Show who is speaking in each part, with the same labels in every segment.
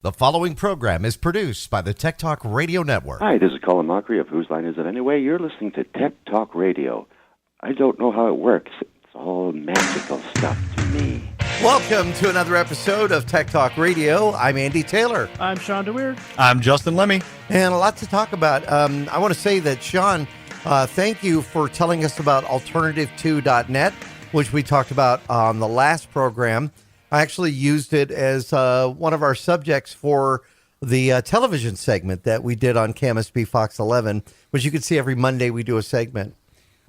Speaker 1: The following program is produced by the Tech Talk Radio Network.
Speaker 2: Hi, this is Colin Mockery of Whose Line Is It Anyway? You're listening to Tech Talk Radio. I don't know how it works. It's all magical stuff to me.
Speaker 1: Welcome to another episode of Tech Talk Radio. I'm Andy Taylor.
Speaker 3: I'm Sean DeWeer.
Speaker 4: I'm Justin Lemmy.
Speaker 1: And a lot to talk about. I want to say that, Sean, thank you for telling us about alternative2.net, which we talked about on the last program. I actually used it as one of our subjects for the television segment that we did on KMSB Fox 11, which you can see every Monday we do a segment.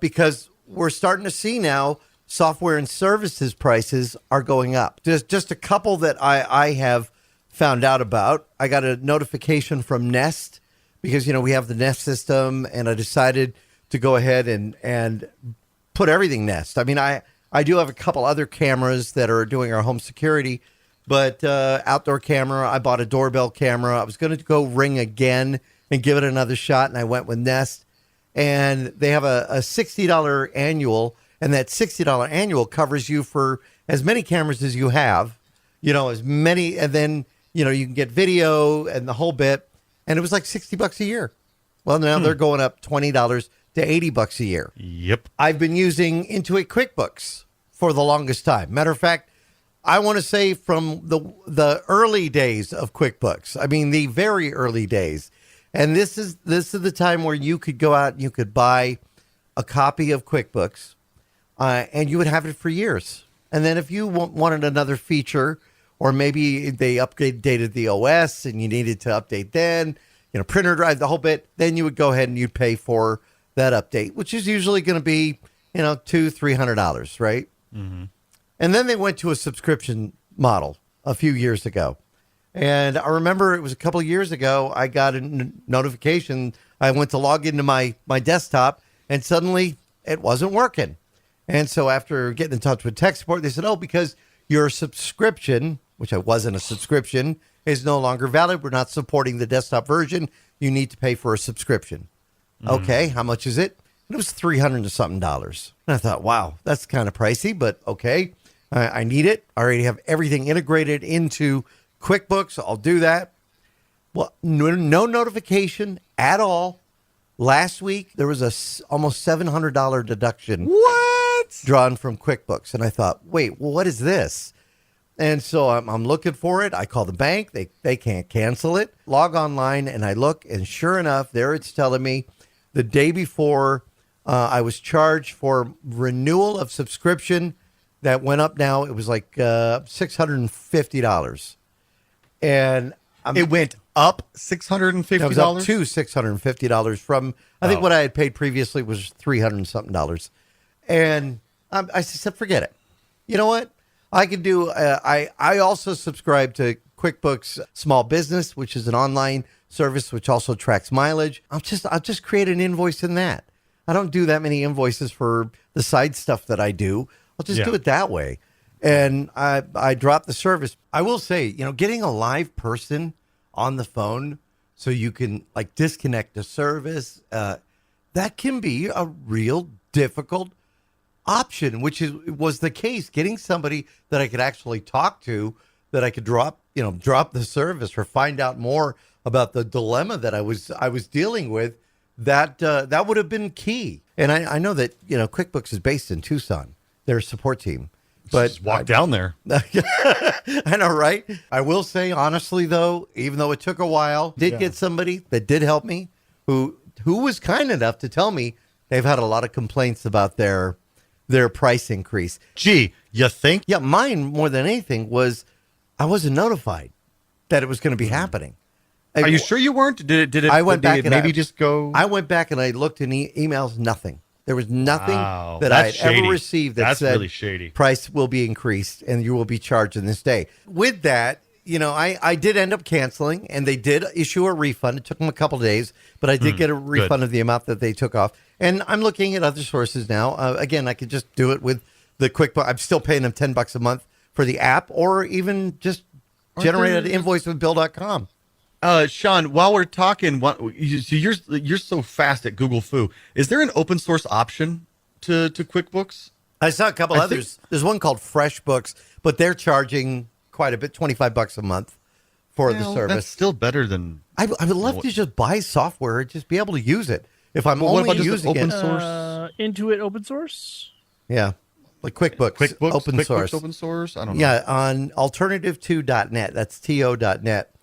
Speaker 1: Because we're starting to see now software and services prices are going up. Just a couple that I have found out about. I got a notification from Nest because, you know, we have the Nest system, and I decided to go ahead and put everything Nest. I mean, I do have a couple other cameras that are doing our home security, but outdoor camera, I bought a doorbell camera. I was going to go Ring again and give it another shot, and I went with Nest. And they have a $60 annual, and that $60 annual covers you for as many cameras as you have, you know, as many, and then, you know, you can get video and the whole bit, and it was like $60 a year. Well, now they're going up $20 to $80 a year.
Speaker 4: Yep.
Speaker 1: I've been using Intuit QuickBooks for the longest time. Matter of fact, I want to say from the early days of QuickBooks. I mean, the very early days. And this is the time where you could go out and you could buy a copy of QuickBooks, and you would have it for years. And then if you wanted another feature, or maybe they updated the OS and you needed to update then, you know, printer drive, the whole bit, then you would go ahead and you'd pay for that update, which is usually going to be, you know, $200-$300, right? Mm-hmm. And then they went to a subscription model a few years ago. And I remember it was a couple of years ago, I got a notification. I went to log into my desktop, and suddenly it wasn't working. And so after getting in touch with tech support, they said, oh, because your subscription, which wasn't a subscription, is no longer valid. We're not supporting the desktop version. You need to pay for a subscription. Okay, how much is it? And it was $300 and something. And I thought, wow, that's kind of pricey, but okay, I need it. I already have everything integrated into QuickBooks. I'll do that. Well, no notification at all. Last week, there was almost $700 deduction.
Speaker 4: What?
Speaker 1: Drawn from QuickBooks. And I thought, wait, well, what is this? And so I'm looking for it. I call the bank. They can't cancel it. Log online, and I look, and sure enough, there it's telling me the day before I was charged for renewal of subscription that went up now. It was like $650. And
Speaker 4: it went up $650?
Speaker 1: It was up to $650 from, I think what I had paid previously was $300 and something. And I said, forget it. You know what? I could do, I also subscribe to QuickBooks Small Business, which is an online service which also tracks mileage. I'll just create an invoice in that. I don't do that many invoices for the side stuff that I do. I'll just do it that way. And I dropped the service. I will say, you know, getting a live person on the phone so you can like disconnect the service, that can be a real difficult option, which was the case. Getting somebody that I could actually talk to, that I could drop the service or find out more about the dilemma that I was dealing with, that would have been key. And I know that, you know, QuickBooks is based in Tucson, their support team. But
Speaker 4: just walk down there.
Speaker 1: I know, right? I will say, honestly, though, even though it took a while, did get somebody that did help me who was kind enough to tell me they've had a lot of complaints about their price increase.
Speaker 4: Gee, you think?
Speaker 1: Yeah, mine, more than anything, was I wasn't notified that it was going to be happening.
Speaker 4: Are you sure you weren't? Did it?
Speaker 1: I went back and
Speaker 4: maybe just go.
Speaker 1: I went back and I looked in emails. Nothing. There was nothing that I had
Speaker 4: shady.
Speaker 1: ever received that
Speaker 4: That's
Speaker 1: said
Speaker 4: really shady.
Speaker 1: Price will be increased and you will be charged in this day. With that, you know, I did end up canceling, and they did issue a refund. It took them a couple of days, but I did get a refund of the amount that they took off. And I'm looking at other sources now. Again, I could just do it with the QuickBooks. I'm still paying them $10 a month for the app, or even just generate an invoice with Bill.com.
Speaker 4: Sean, while we're talking, you're so fast at Google Foo. Is there an open source option to QuickBooks?
Speaker 1: I saw a couple others. There's one called FreshBooks, but they're charging quite a bit, $25 a month for the
Speaker 4: Well,
Speaker 1: service.
Speaker 4: That's still better than.
Speaker 1: I would love to just buy software and just be able to use it. If I'm
Speaker 4: Well, what
Speaker 1: only
Speaker 4: about just
Speaker 1: using
Speaker 4: open
Speaker 1: it,
Speaker 4: source?
Speaker 3: Intuit open source.
Speaker 1: yeah, like QuickBooks, open
Speaker 4: QuickBooks
Speaker 1: source.
Speaker 4: open source. I don't know.
Speaker 1: Yeah, on alternative2.net. That's to.net.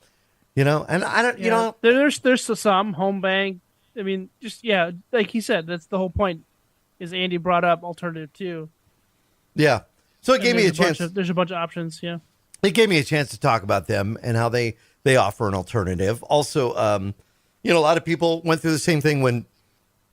Speaker 1: You know, and I don't.
Speaker 3: Yeah.
Speaker 1: You know,
Speaker 3: there's some home bank. I mean, just like he said, that's the whole point. Is Andy brought up alternative too?
Speaker 1: yeah. So it
Speaker 3: And
Speaker 1: gave me a
Speaker 3: there's
Speaker 1: chance.
Speaker 3: There's a bunch of options. Yeah.
Speaker 1: It gave me a chance to talk about them and how they offer an alternative. Also, you know, a lot of people went through the same thing when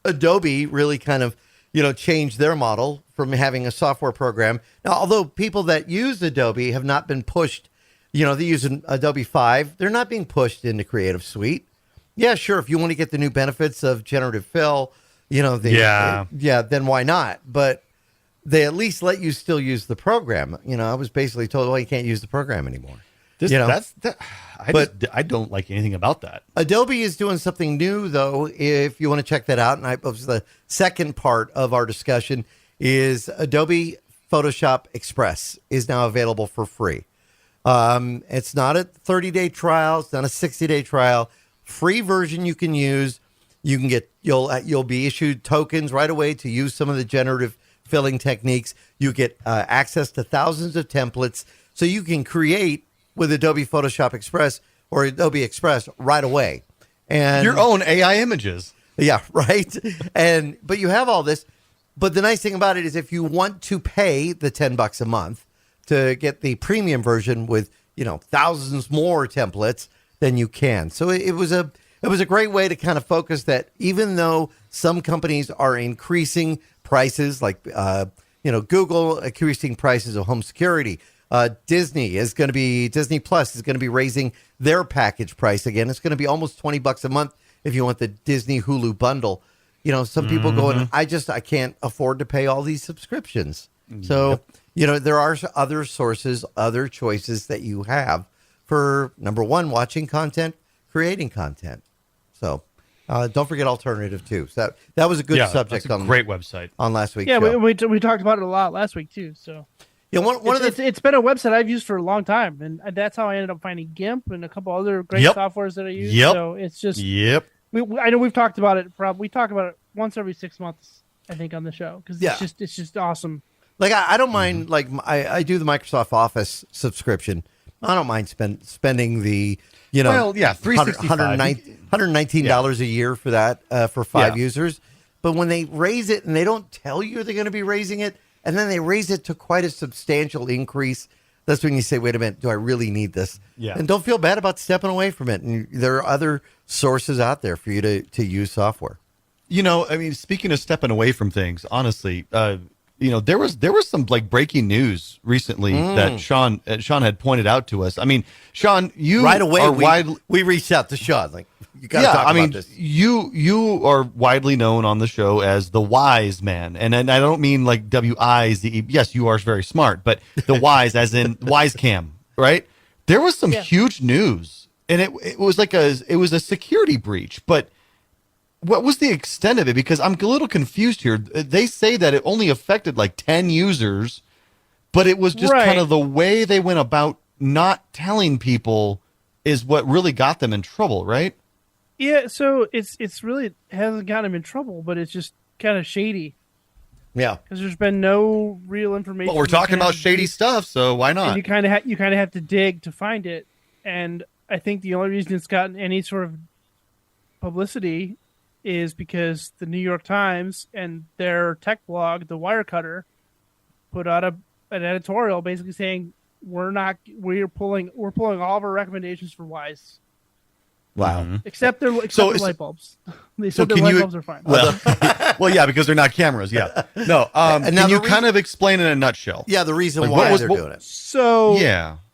Speaker 1: Adobe really kind of, you know, changed their model from having a software program. Now, although people that use Adobe have not been pushed, you know, they use an Adobe 5, they're not being pushed into Creative Suite. Yeah, sure. If you want to get the new benefits of generative fill, you know, then why not? But they at least let you still use the program. You know, I was basically told, well, you can't use the program anymore.
Speaker 4: I don't like anything about that.
Speaker 1: Adobe is doing something new, though, if you want to check that out. And it was the second part of our discussion is Adobe Photoshop Express is now available for free. It's not a 30-day trial. It's not a 60-day trial. Free version you can use. You can get, you'll be issued tokens right away to use some of the generative filling techniques. You get access to thousands of templates, so you can create with Adobe Photoshop Express or Adobe Express right away. And
Speaker 4: Your own AI images.
Speaker 1: yeah, right. But you have all this. But the nice thing about it is if you want to pay the $10 a month to get the premium version with, you know, thousands more templates, then you can. So it was a great way to kind of focus that even though some companies are increasing prices, like, you know, Google increasing prices of home security, Disney Plus is going to be raising their package price again. It's going to be almost $20 a month if you want the Disney Hulu bundle. You know, some people going, I can't afford to pay all these subscriptions. So, you know, there are other sources, other choices that you have for, number one, watching content, creating content. So don't forget Alternative too. So that was a good subject.
Speaker 4: That's a great website
Speaker 1: on last week's
Speaker 3: show.
Speaker 1: Yeah,
Speaker 3: we talked about it a lot last week too. So
Speaker 1: yeah,
Speaker 3: it's been a website I've used for a long time, and that's how I ended up finding GIMP and a couple other great softwares that I use. So it's just I know we've talked about it. We talk about it once every 6 months, I think, on the show because it's just awesome.
Speaker 1: Like I don't mind. Like I do the Microsoft Office subscription. I don't mind spending the $119 a year for that for 5 users. But when they raise it and they don't tell you they're going to be raising it, and then they raise it to quite a substantial increase, that's when you say, wait a minute, do I really need this?
Speaker 4: Yeah.
Speaker 1: And don't feel bad about stepping away from it. And there are other sources out there for you to use software.
Speaker 4: You know, I mean, speaking of stepping away from things, honestly, you know, there was some like breaking news recently that Sean had pointed out to us. I mean, Sean, you
Speaker 1: right away
Speaker 4: are
Speaker 1: we reached out to Sean like, you got to talk about this.
Speaker 4: You are widely known on the show as the wise man, and I don't mean like W-I-Z-E. Yes, you are very smart, but the wise as in wise cam, right? There was some huge news, and it was like a security breach, but what was the extent of it? Because I'm a little confused here. They say that it only affected like 10 users, but it was just kind of the way they went about not telling people is what really got them in trouble, right?
Speaker 3: Yeah, so it's really hasn't gotten them in trouble, but it's just kind of shady.
Speaker 1: Yeah,
Speaker 3: because there's been no real information.
Speaker 4: Well, we're talking about shady stuff, so why not?
Speaker 3: And you kind of have to dig to find it, and I think the only reason it's gotten any sort of publicity is because the New York Times and their tech blog, The Wirecutter, put out an editorial basically saying we're pulling all of our recommendations for Wise.
Speaker 1: Wow.
Speaker 3: Except their light bulbs. They said their light bulbs are fine.
Speaker 4: Well, yeah, because they're not cameras. Yeah. No. And can you kind of explain in a nutshell?
Speaker 1: Yeah, the reason why they're doing it.
Speaker 3: So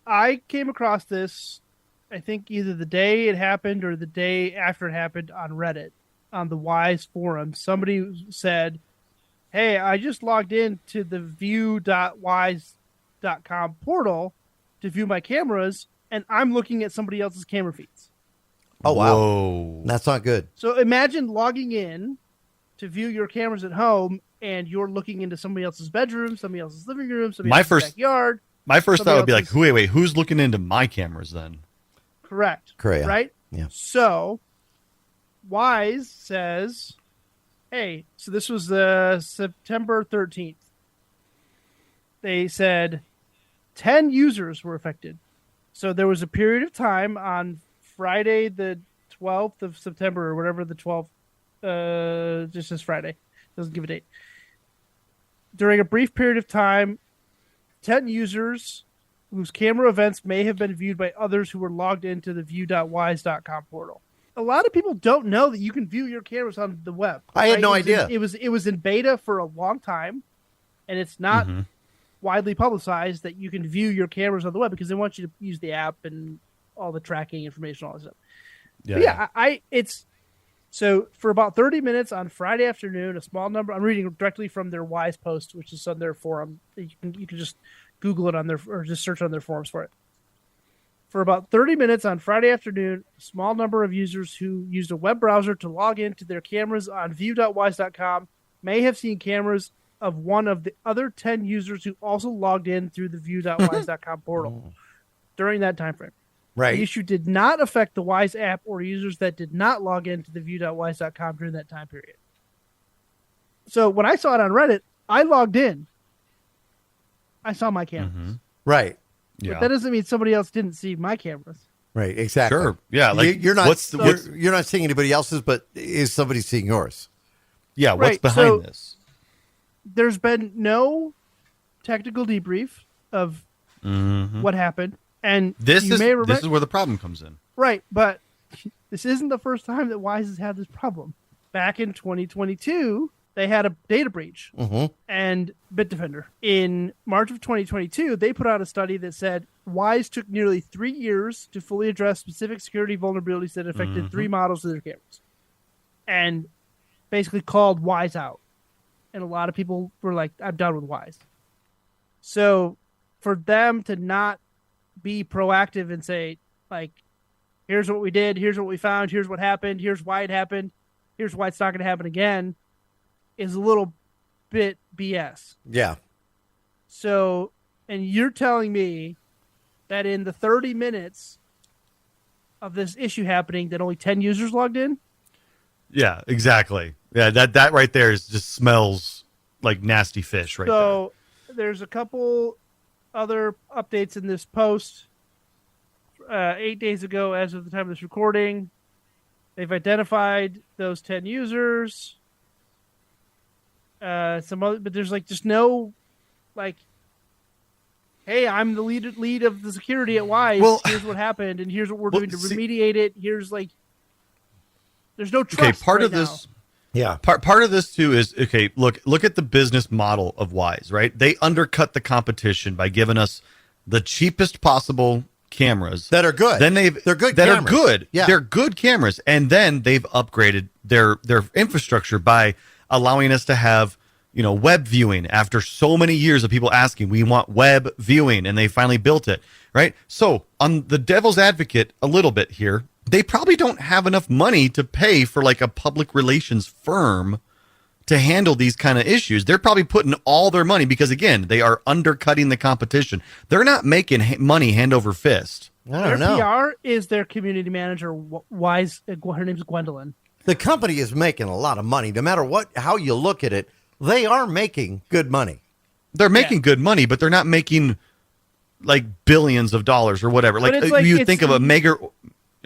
Speaker 3: I came across this, I think either the day it happened or the day after it happened on Reddit, on the Wise forum. Somebody said, hey, I just logged in to the view.wise.com portal to view my cameras, and I'm looking at somebody else's camera feeds.
Speaker 1: Oh, wow.
Speaker 4: Whoa.
Speaker 1: That's not good.
Speaker 3: So imagine logging in to view your cameras at home, and you're looking into somebody else's bedroom, somebody else's living room, somebody else's backyard.
Speaker 4: My first thought would be like, wait, who's looking into my cameras then?
Speaker 3: Correct.
Speaker 1: Correct.
Speaker 3: Right?
Speaker 1: Yeah.
Speaker 3: So, Wise says, hey, so this was September 13th. They said 10 users were affected. So there was a period of time on Friday, the 12th of September, or whatever the 12th, just says Friday. Doesn't give a date. During a brief period of time, 10 users whose camera events may have been viewed by others who were logged into the view.wise.com portal. A lot of people don't know that you can view your cameras on the web.
Speaker 1: I had no idea.
Speaker 3: It was in beta for a long time, and it's not widely publicized that you can view your cameras on the web because they want you to use the app and all the tracking information, all that stuff. It's so for about 30 minutes on Friday afternoon, a small number. I'm reading directly from their Wise post, which is on their forum. You can just Google it on their or just search on their forums for it. For about 30 minutes on Friday afternoon, a small number of users who used a web browser to log into their cameras on view.wise.com may have seen cameras of one of the other 10 users who also logged in through the view.wise.com portal during that time frame.
Speaker 1: Right.
Speaker 3: The issue did not affect the Wise app or users that did not log into the view.wise.com during that time period. So when I saw it on Reddit, I logged in. I saw my cameras.
Speaker 1: Right.
Speaker 4: Yeah.
Speaker 3: But that doesn't mean somebody else didn't see my cameras.
Speaker 1: Right. Exactly.
Speaker 4: Sure. Yeah. Like
Speaker 1: you're not.
Speaker 4: What's
Speaker 1: you're not seeing anybody else's, but is somebody seeing yours?
Speaker 4: yeah. What's
Speaker 3: Right,
Speaker 4: behind
Speaker 3: so-
Speaker 4: this?
Speaker 3: There's been no technical debrief of what happened. And
Speaker 4: This
Speaker 3: you
Speaker 4: is
Speaker 3: may remember,
Speaker 4: this is where the problem comes in.
Speaker 3: right, but this isn't the first time that Wise has had this problem. Back in 2022, they had a data breach and Bitdefender. In March of 2022, they put out a study that said Wise took nearly 3 years to fully address specific security vulnerabilities that affected 3 models of their cameras, and basically called Wise out. And a lot of people were like, I'm done with Wise. So for them to not be proactive and say, like, here's what we did, here's what we found, here's what happened, here's why it happened, here's why it's not going to happen again, is a little bit BS.
Speaker 1: Yeah.
Speaker 3: So, and you're telling me that in the 30 minutes of this issue happening that only 10 users logged in?
Speaker 4: Yeah. Exactly. Yeah. That right there is just smells like nasty fish. Right
Speaker 3: So there's a couple other updates in this post. 8 days ago, as of the time of this recording, they've identified those 10 users. Some other, but there's like just no, like, hey, I'm the lead of the security at Wise.
Speaker 4: Well-
Speaker 3: Here's what happened, and here's what we're
Speaker 4: Well,
Speaker 3: doing to
Speaker 4: see-
Speaker 3: remediate it. Here's like, there's no
Speaker 4: there.
Speaker 3: trust.
Speaker 4: Okay. Part
Speaker 3: right
Speaker 4: of this.
Speaker 3: now.
Speaker 1: Yeah.
Speaker 4: Part of this too is okay. Look at the business model of Wise, right? They undercut the competition by giving us the cheapest possible cameras
Speaker 1: That are good.
Speaker 4: Then they're
Speaker 1: good
Speaker 4: that
Speaker 1: cameras.
Speaker 4: are good.
Speaker 1: Yeah.
Speaker 4: They're good cameras, and then they've upgraded their infrastructure by allowing us to have web viewing after so many years of people asking, we want web viewing, and they finally built it, right? So on the devil's advocate a little bit here, they probably don't have enough money to pay for like a public relations firm to handle these kind of issues. They're probably putting all their money because, again, they are undercutting the competition. They're not making money hand over fist.
Speaker 1: I
Speaker 3: Their
Speaker 1: don't know.
Speaker 3: PR is their community manager, Wise. Her name's Gwendolyn.
Speaker 1: The company is making a lot of money. No matter how you look at it, they are making good money.
Speaker 4: They're making good money, but they're not making like billions of dollars or whatever.
Speaker 3: But
Speaker 4: Like,
Speaker 3: it's like-
Speaker 4: you
Speaker 3: it's-
Speaker 4: think of a mega.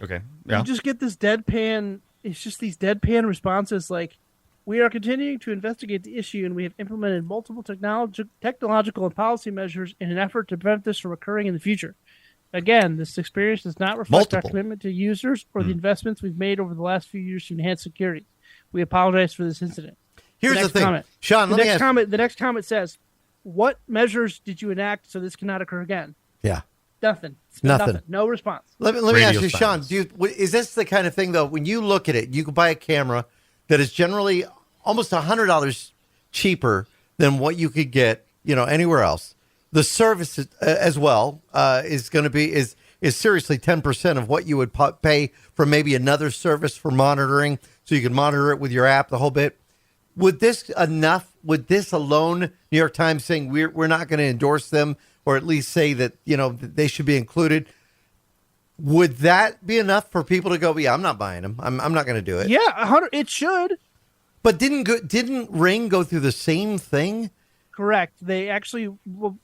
Speaker 4: Okay. Yeah.
Speaker 3: You just get this deadpan. It's just these deadpan responses like, we are continuing to investigate the issue and we have implemented multiple technological and policy measures in an effort to prevent this from occurring in the future. Again, this experience does not reflect our
Speaker 4: Multiple.
Speaker 3: commitment to users or the investments we've made over the last few years to enhance security. We apologize for this incident.
Speaker 1: Here's the
Speaker 3: next
Speaker 1: thing,
Speaker 3: comment.
Speaker 1: Sean.
Speaker 3: The
Speaker 1: Let me
Speaker 3: next
Speaker 1: ask.
Speaker 3: comment. The next comment says, "What measures did you enact so this cannot occur again?"
Speaker 1: Yeah.
Speaker 3: Nothing.
Speaker 1: Nothing.
Speaker 3: No response.
Speaker 1: Let me
Speaker 4: Radio
Speaker 1: ask you,
Speaker 4: silence.
Speaker 1: Sean. Is this the kind of thing though? When you look at it, you can buy a camera that is generally almost $100 cheaper than what you could get, anywhere else. The service as well is going to be is seriously 10% of what you would pay for maybe another service for monitoring, so you can monitor it with your app, the whole bit. Would this Would this alone, New York Times saying we're not going to endorse them, or at least say that they should be included? Would that be enough for people to go, yeah, I'm not buying them. I'm not going to do it.
Speaker 3: Yeah, 100. It should.
Speaker 1: But didn't Ring go through the same thing?
Speaker 3: Correct. They actually,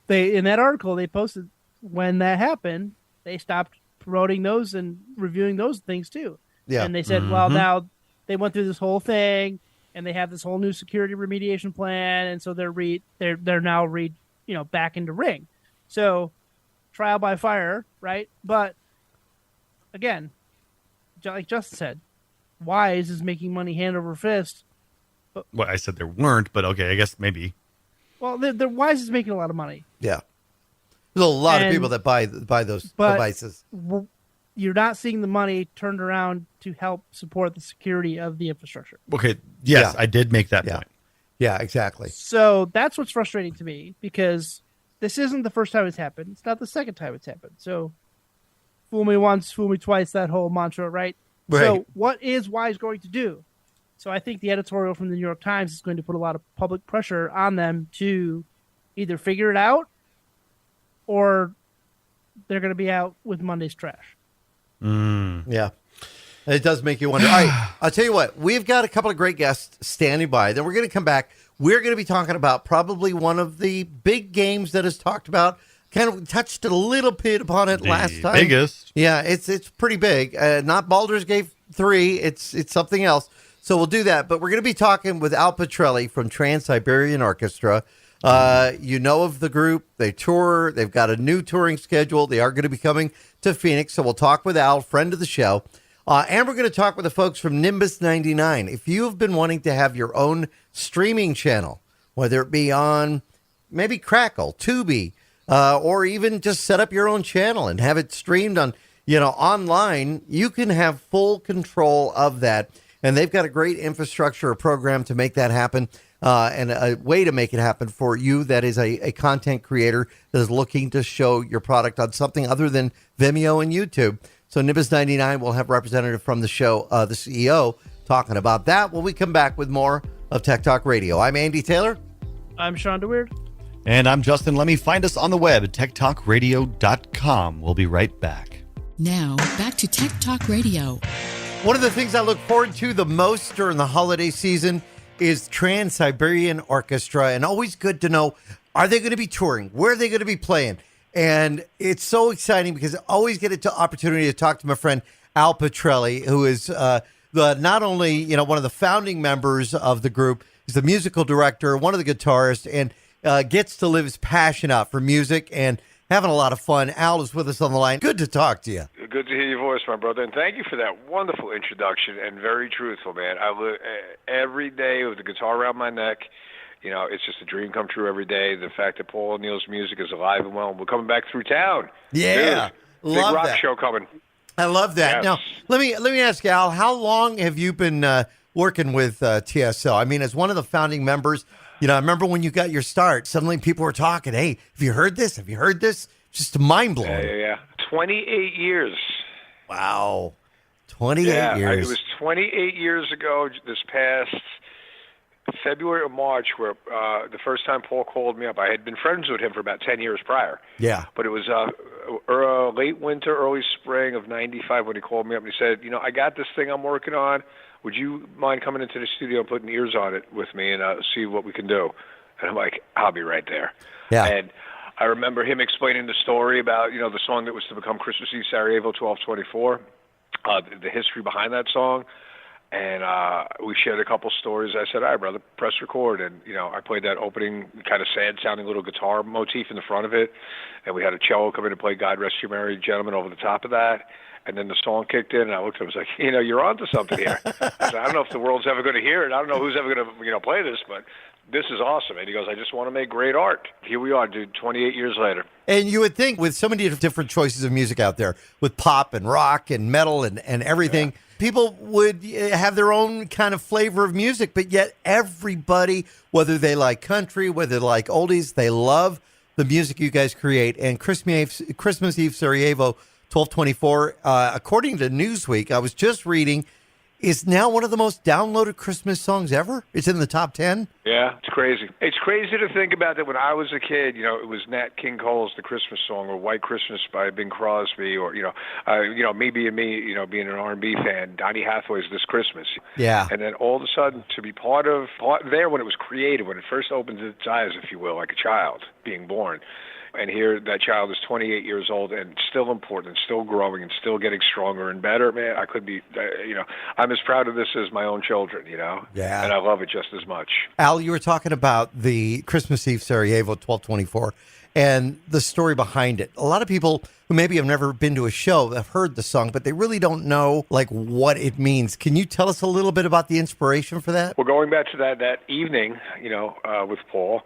Speaker 3: they in that article they posted when that happened, they stopped promoting those and reviewing those things too.
Speaker 1: Yeah.
Speaker 3: And they said, well, now they went through this whole thing and they have this whole new security remediation plan, and so they're now back into Ring. So trial by fire, right? But again, like Justin said, Wise is making money hand over fist.
Speaker 4: Well, I said there weren't, but okay, I guess maybe.
Speaker 3: Well, the Wise is making a lot of money.
Speaker 1: Yeah. There's a lot of people that buy those devices.
Speaker 3: You're not seeing the money turned around to help support the security of the infrastructure.
Speaker 4: Okay, yes, I did make that point.
Speaker 1: Yeah, exactly.
Speaker 3: So that's what's frustrating to me, because this isn't the first time it's happened. It's not the second time it's happened. So fool me once, fool me twice, that whole mantra, right? So what is Wise going to do? So I think the editorial from the New York Times is going to put a lot of public pressure on them to either figure it out or they're going to be out with Monday's trash.
Speaker 1: Yeah. It does make you wonder. All right, I'll tell you what. We've got a couple of great guests standing by. Then we're going to come back. We're going to be talking about probably one of the big games that is talked about. Kind of touched a little bit upon it last time.
Speaker 4: Biggest.
Speaker 1: Yeah, it's pretty big. Not Baldur's Gate 3. It's something else. So we'll do that. But we're going to be talking with Al Petrelli from Trans-Siberian Orchestra. You know of the group. They tour. They've got a new touring schedule. They are going to be coming to Phoenix. So we'll talk with Al, friend of the show. And we're going to talk with the folks from Nimbus 99. If you have been wanting to have your own streaming channel, whether it be on maybe Crackle, Tubi, or even just set up your own channel and have it streamed on, online, you can have full control of that. And they've got a great infrastructure, a program to make that happen, and a way to make it happen for you that is a content creator that is looking to show your product on something other than Vimeo and YouTube. So Nimbus 99 will have a representative from the show, the CEO, talking about that when we come back with more of Tech Talk Radio. I'm Andy Taylor.
Speaker 3: I'm Sean DeWeird.
Speaker 4: And I'm Justin Lemmy. Find us on the web at techtalkradio.com. We'll be right back.
Speaker 5: Now, back to Tech Talk Radio.
Speaker 1: One of the things I look forward to the most during the holiday season is Trans-Siberian Orchestra, and always good to know, are they going to be touring? Where are they going to be playing? And it's so exciting because I always get an opportunity to talk to my friend Al Petrelli, who is not only one of the founding members of the group, he's the musical director, one of the guitarists, and gets to live his passion out for music and having a lot of fun. Al is with us on the line. Good to talk to you.
Speaker 6: Good to hear your voice, my brother, and thank you for that wonderful introduction and very truthful, man. I live every day with the guitar around my neck. It's just a dream come true every day. The fact that Paul O'Neill's music is alive and well. We're coming back through town.
Speaker 1: Yeah,
Speaker 6: dude,
Speaker 1: love
Speaker 6: big rock
Speaker 1: that.
Speaker 6: show coming.
Speaker 1: I love that.
Speaker 6: Yes.
Speaker 1: Now, let me ask you, Al, how long have you been working with TSL? I mean, as one of the founding members, I remember when you got your start, suddenly people were talking, hey, have you heard this? Have you heard this? Just mind-blowing.
Speaker 6: Yeah. 28 years.
Speaker 1: Wow. 28 years.
Speaker 6: It was 28 years ago this past February or March where the first time Paul called me up. I had been friends with him for about 10 years prior.
Speaker 1: Yeah.
Speaker 6: But it was late winter, early spring of 95 when he called me up and he said, I got this thing I'm working on. Would you mind coming into the studio and putting ears on it with me and see what we can do? And I'm like, I'll be right there.
Speaker 1: Yeah.
Speaker 6: And I remember him explaining the story about, the song that was to become Christmas Eve Sarajevo 1224, the history behind that song. And we shared a couple stories. I said, all right, brother, press record. And, I played that opening kind of sad-sounding little guitar motif in the front of it. And we had a cello come in and play God Rest You Merry Gentlemen over the top of that. And then the song kicked in, and I looked at him and was like, you're onto something here. I said, I don't know if the world's ever going to hear it. I don't know who's ever going to, play this, but this is awesome. And he goes, I just want to make great art. Here we are, dude, 28 years later.
Speaker 1: And you would think with so many different choices of music out there, with pop and rock and metal and everything, people would have their own kind of flavor of music, but yet everybody, whether they like country, whether they like oldies, they love the music you guys create. And Christmas Eve Sarajevo 1224, according to Newsweek, I was just reading, is now one of the most downloaded Christmas songs ever. It's in the top 10.
Speaker 6: Yeah, it's crazy. It's crazy to think about that when I was a kid, it was Nat King Cole's The Christmas Song or White Christmas by Bing Crosby or, Me Being Me, being an R&B fan, Donny Hathaway's This Christmas.
Speaker 1: Yeah.
Speaker 6: And then all of a sudden to be part there when it was created, when it first opened its eyes, if you will, like a child being born. And here that child is 28 years old and still important, and still growing, and still getting stronger and better. Man, I could be, I'm as proud of this as my own children,
Speaker 1: Yeah.
Speaker 6: And I love it just as much.
Speaker 1: Al, you were talking about the Christmas Eve Sarajevo 1224 and the story behind it. A lot of people who maybe have never been to a show have heard the song, but they really don't know what it means. Can you tell us a little bit about the inspiration for that?
Speaker 6: Well, going back to that evening, with Paul,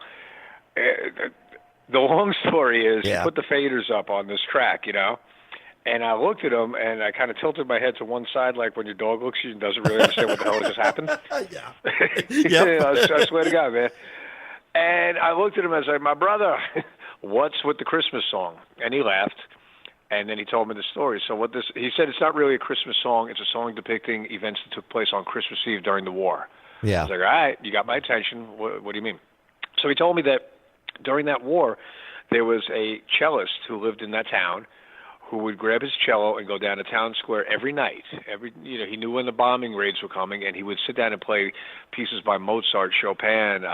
Speaker 6: the long story is he put the faders up on this track, and I looked at him and I kind of tilted my head to one side like when your dog looks at you and doesn't really understand what the hell just happened. I swear to God, man. And I looked at him and I said, my brother, what's with the Christmas song? And he laughed. And then he told me the story. So he said it's not really a Christmas song. It's a song depicting events that took place on Christmas Eve during the war.
Speaker 1: Yeah.
Speaker 6: I was like, all right, you got my attention. What do you mean? So he told me that during that war, there was a cellist who lived in that town who would grab his cello and go down to town square every night. He knew when the bombing raids were coming, and he would sit down and play pieces by Mozart, Chopin,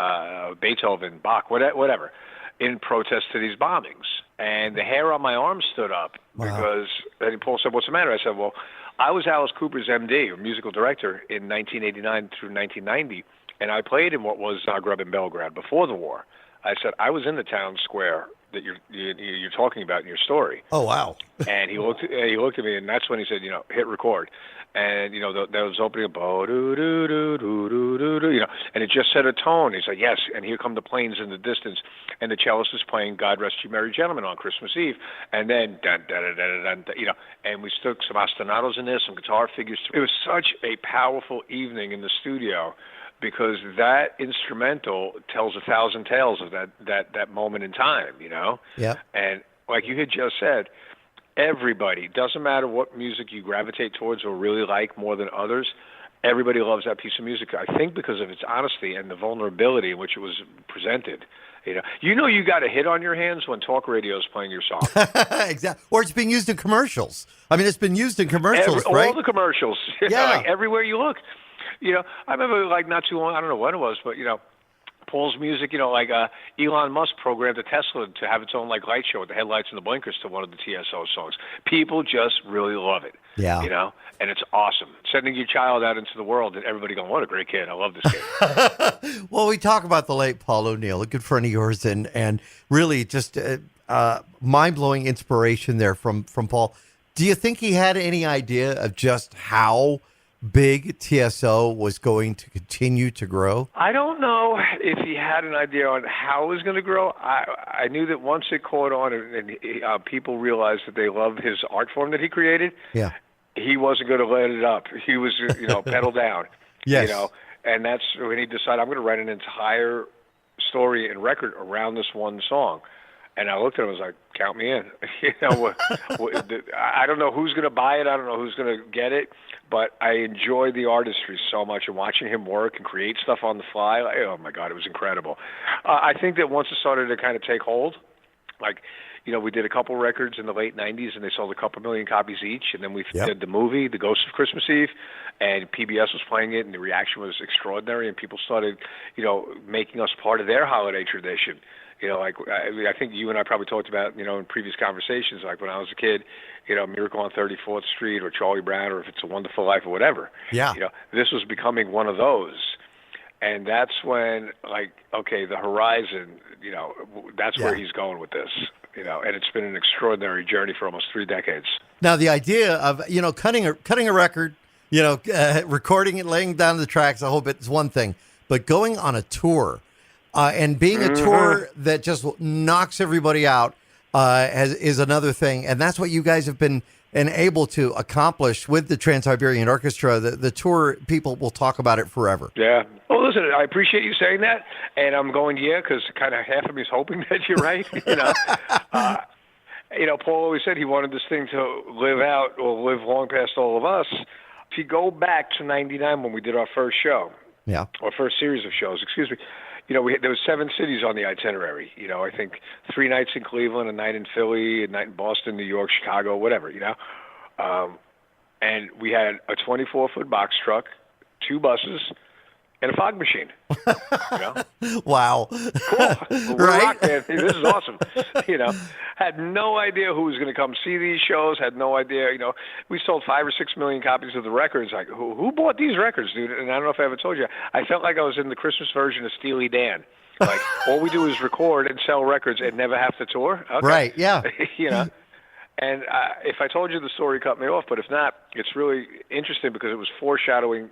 Speaker 6: Beethoven, Bach, whatever, in protest to these bombings. And the hair on my arm stood up because and Paul said, what's the matter? I said, well, I was Alice Cooper's MD, or musical director, in 1989 through 1990, and I played in what was Zagreb and Belgrade before the war. I said, I was in the town square that you're talking about in your story.
Speaker 1: Oh, wow.
Speaker 6: And he looked at me, and that's when he said, hit record. And, that was opening up, and it just set a tone. He said, yes, and here come the planes in the distance. And the cellist was playing God Rest You Merry Gentlemen on Christmas Eve. And then, and we stuck some ostinatos in there, some guitar figures. It was such a powerful evening in the studio, because that instrumental tells 1,000 tales of that moment in time,
Speaker 1: Yeah.
Speaker 6: And like you had just said, everybody, doesn't matter what music you gravitate towards or really like more than others, everybody loves that piece of music, I think because of its honesty and the vulnerability in which it was presented. You got a hit on your hands when talk radio is playing your song.
Speaker 1: Exactly. Or it's being used in commercials. I mean, it's been used in commercials, right?
Speaker 6: All the commercials.
Speaker 1: Yeah.
Speaker 6: Everywhere you look. I remember not too long, I don't know when it was, but, Paul's music, Elon Musk programmed a Tesla to have its own light show with the headlights and the blinkers to one of the TSO songs. People just really love it.
Speaker 1: Yeah.
Speaker 6: And it's awesome. Sending your child out into the world and everybody going, what a great kid. I love this kid.
Speaker 1: Well, we talk about the late Paul O'Neill, a good friend of yours, and really just mind-blowing inspiration there from Paul. Do you think he had any idea of just how big TSO was going to continue to grow?
Speaker 6: I don't know if he had an idea on how it was going to grow. I knew that once it caught on and people realized that they loved his art form that he created, he wasn't going to let it up. He was, pedal down.
Speaker 1: Yes.
Speaker 6: And that's when he decided, I'm going to write an entire story and record around this one song. And I looked at him and was like, count me in. I don't know who's going to buy it. I don't know who's going to get it. But I enjoy the artistry so much, and watching him work and create stuff on the fly. Oh, my God, it was incredible. I think that once it started to kind of take hold, we did a couple records in the late 90s, and they sold a couple million copies each. And then we did the movie, The Ghost of Christmas Eve, and PBS was playing it, and the reaction was extraordinary. And people started, making us part of their holiday tradition. I think you and I probably talked about, in previous conversations, like when I was a kid, Miracle on 34th Street or Charlie Brown or If It's a Wonderful Life or whatever.
Speaker 1: Yeah.
Speaker 6: This was becoming one of those. And that's when, the horizon, that's where he's going with this, and it's been an extraordinary journey for almost 3 decades.
Speaker 1: Now, the idea of, cutting a record, recording it, laying down the tracks, I hope it's one thing, but going on a tour, and being a tour that just knocks everybody out is another thing. And that's what you guys have been able to accomplish with the Trans-Siberian Orchestra. The tour, people will talk about it forever.
Speaker 6: Yeah. Well, listen, I appreciate you saying that. And I'm going, because kind of half of me is hoping that you're right. Paul always said he wanted this thing to live out or live long past all of us. you go back to '99 when we did our first show,
Speaker 1: Yeah.
Speaker 6: or first series of shows, excuse me, there was 7 cities on the itinerary. I think 3 nights in Cleveland, a night in Philly, a night in Boston, New York, Chicago, whatever. And we had a 24-foot box truck, 2 buses, and a fog machine.
Speaker 1: Wow.
Speaker 6: Cool. We're rock, man. This is awesome. Had no idea who was going to come see these shows. Had no idea. We sold 5 or 6 million copies of the records. Like, who bought these records, dude? And I don't know if I ever told you. I felt like I was in the Christmas version of Steely Dan. Like, all we do is record and sell records and never have to tour. Okay.
Speaker 1: Right. Yeah.
Speaker 6: And if I told you the story, cut me off. But if not, it's really interesting because it was foreshadowing,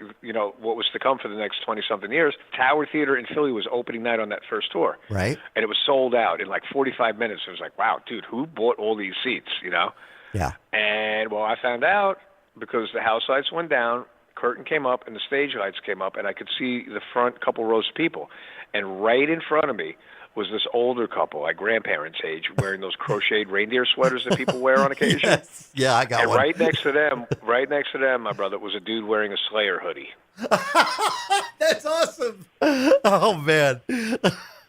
Speaker 6: what was to come for the next 20-something years. Tower Theater in Philly was opening night on that first tour.
Speaker 1: Right.
Speaker 6: And it was sold out in like 45 minutes. It was like, wow, dude, who bought all these seats,
Speaker 1: Yeah.
Speaker 6: And, well, I found out because the house lights went down, curtain came up, and the stage lights came up, and I could see the front couple rows of people. And right in front of me was this older couple, like grandparents' age, wearing those crocheted reindeer sweaters that people wear on occasion.
Speaker 1: Yes. Yeah, I got
Speaker 6: and
Speaker 1: one.
Speaker 6: right next to them, my brother, was a dude wearing a Slayer hoodie.
Speaker 1: That's awesome. Oh, man.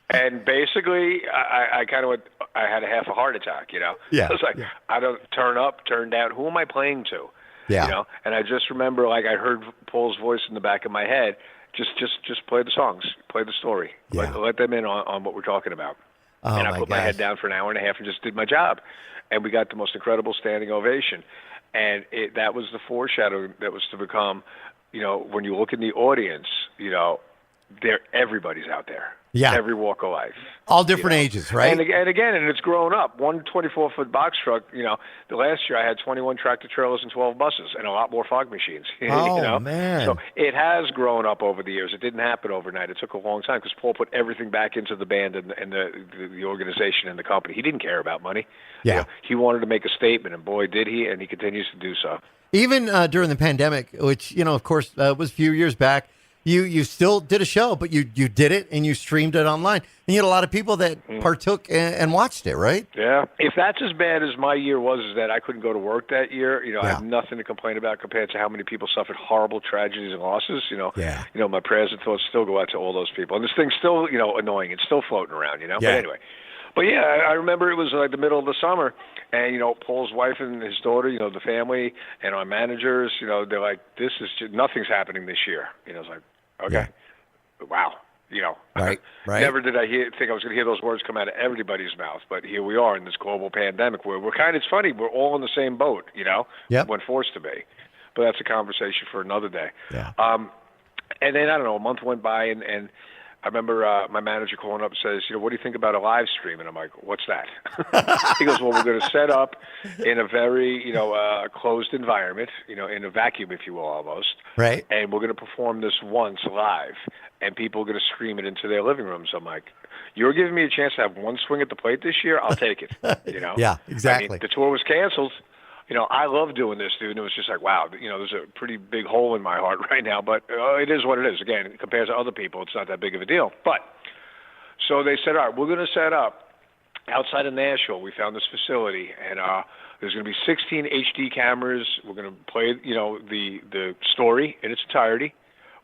Speaker 6: And basically, I kind of I had a half a heart attack,
Speaker 1: Yeah.
Speaker 6: I was like, I don't turn up, turn down. Who am I playing to?
Speaker 1: Yeah.
Speaker 6: And I just remember, like, I heard Paul's voice in the back of my head. Just play the songs, play the story,
Speaker 1: Yeah.
Speaker 6: let them in on what we're talking about.
Speaker 1: Oh,
Speaker 6: and I put my head down for an hour and a half and just did my job, and we got the most incredible standing ovation. And that was the foreshadowing that was to become, when you look in the audience, everybody's out there.
Speaker 1: Yeah.
Speaker 6: Every walk of life.
Speaker 1: All different ages, right?
Speaker 6: And again, it's grown up. One 24-foot box truck, the last year I had 21 tractor trailers and 12 buses and a lot more fog machines.
Speaker 1: Oh, man.
Speaker 6: So it has grown up over the years. It didn't happen overnight. It took a long time because Paul put everything back into the band and the organization and the company. He didn't care about money.
Speaker 1: Yeah.
Speaker 6: He wanted to make a statement, and boy, did he, and he continues to do so.
Speaker 1: Even during the pandemic, which, of course, was a few years back, you still did a show, but you did it and you streamed it online. And you had a lot of people that partook and watched it, right?
Speaker 6: Yeah. If that's as bad as my year was, is that I couldn't go to work that year, I have nothing to complain about compared to how many people suffered horrible tragedies and losses,
Speaker 1: Yeah.
Speaker 6: My prayers and thoughts still go out to all those people. And this thing's still, annoying. It's still floating around,
Speaker 1: Yeah.
Speaker 6: But anyway. But yeah, I remember it was like the middle of the summer, and Paul's wife and his daughter, the family and our managers, they're like, "This is nothing's happening this year." It's like, okay, wow,
Speaker 1: Right.
Speaker 6: Never did I think I was going to hear those words come out of everybody's mouth, but here we are in this global pandemic where it's funny, we're all in the same boat,
Speaker 1: Yep.
Speaker 6: when forced to be. But that's a conversation for another day.
Speaker 1: Yeah.
Speaker 6: And then, I don't know, a month went by, and I remember my manager calling up and says, what do you think about a live stream? And I'm like, what's that? He goes, well, we're going to set up in a very, closed environment, in a vacuum, if you will, almost.
Speaker 1: Right.
Speaker 6: And we're going to perform this once live, and people are going to stream it into their living rooms. I'm like, you're giving me a chance to have one swing at the plate this year? I'll take it.
Speaker 1: Yeah, exactly.
Speaker 6: I mean, the tour was canceled. I love doing this, dude. And it was just like, wow, there's a pretty big hole in my heart right now. But it is what it is. Again, compared to other people, it's not that big of a deal. But so they said, all right, we're going to set up outside of Nashville. We found this facility, and there's going to be 16 HD cameras. We're going to play, the story in its entirety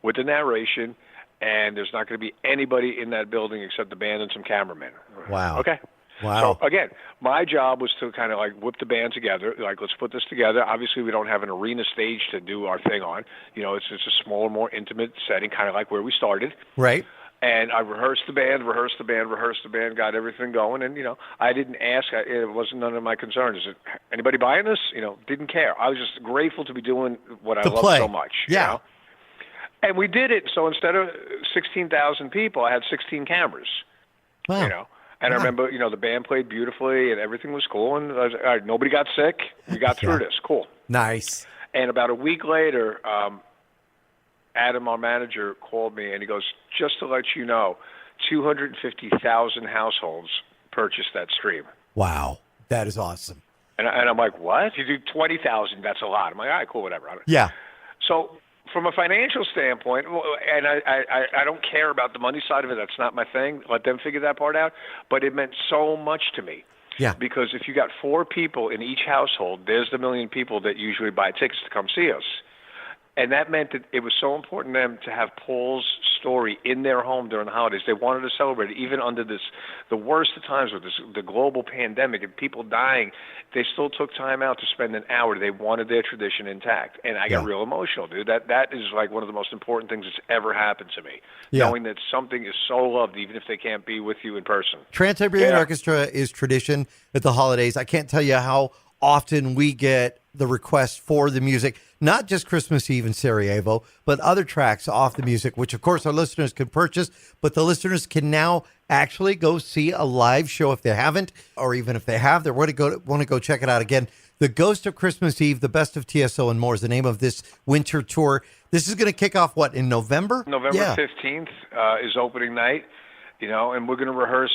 Speaker 6: with the narration. And there's not going to be anybody in that building except the band and some cameramen.
Speaker 1: Wow.
Speaker 6: Okay.
Speaker 1: Wow.
Speaker 6: So, again, my job was to kind of like whip the band together. Like, let's put this together. Obviously, we don't have an arena stage to do our thing on. It's a smaller, more intimate setting, kind of like where we started.
Speaker 1: Right.
Speaker 6: And I rehearsed the band, got everything going. And, I didn't ask. It wasn't none of my concern. Is it anybody buying this? Didn't care. I was just grateful to be doing what I love so much.
Speaker 1: Yeah.
Speaker 6: And we did it. So instead of 16,000 people, I had 16 cameras.
Speaker 1: Wow.
Speaker 6: And I remember, the band played beautifully and everything was cool. And I was like, all right, nobody got sick. We got through this. Cool.
Speaker 1: Nice.
Speaker 6: And about a week later, Adam, our manager, called me and he goes, just to let you know, 250,000 households purchased that stream.
Speaker 1: Wow. That is awesome.
Speaker 6: And I'm like, what? If you do 20,000, that's a lot. I'm like, all right, cool, whatever.
Speaker 1: Yeah.
Speaker 6: So from a financial standpoint, and I don't care about the money side of it. That's not my thing. Let them figure that part out. But it meant so much to me.
Speaker 1: Yeah.
Speaker 6: Because if you got 4 people in each household, there's the million people that usually buy tickets to come see us. And that meant that it was so important to them to have Paul's story in their home during the holidays. They wanted to celebrate it, even under the worst of times with the global pandemic and people dying. They still took time out to spend an hour. They wanted their tradition intact. And I got real emotional, dude. That is like one of the most important things that's ever happened to me, knowing that something is so loved, even if they can't be with you in person.
Speaker 1: Trans-Siberian Orchestra is tradition at the holidays. I can't tell you how often we get the request for the music, not just Christmas Eve in Sarajevo, but other tracks off the music, which of course our listeners can purchase, but the listeners can now actually go see a live show if they haven't, or even if they have, they want to go check it out again. The Ghost of Christmas Eve, the Best of TSO and More is the name of this winter tour. This is going to kick off, what, in November?
Speaker 6: November 15th is opening night, and we're going to rehearse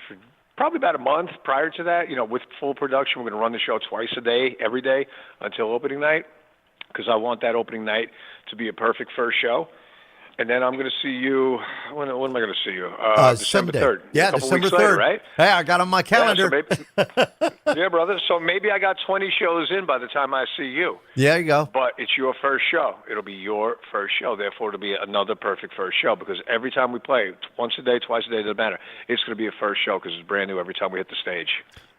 Speaker 6: for probably about a month prior to that, with full production. We're going to run the show twice a day, every day, until opening night, because I want that opening night to be a perfect first show. And then I'm going to see you, when am I going to see you? December 3rd.
Speaker 1: Yeah, December 3rd.
Speaker 6: Right?
Speaker 1: Hey, I got on my calendar.
Speaker 6: Yeah, brother. So maybe I got 20 shows in by the time I see you.
Speaker 1: Yeah, there you go.
Speaker 6: But it's your first show. It'll be your first show. Therefore, it'll be another perfect first show, because every time we play, once a day, twice a day, doesn't matter. It's going to be a first show because it's brand new every time we hit the stage.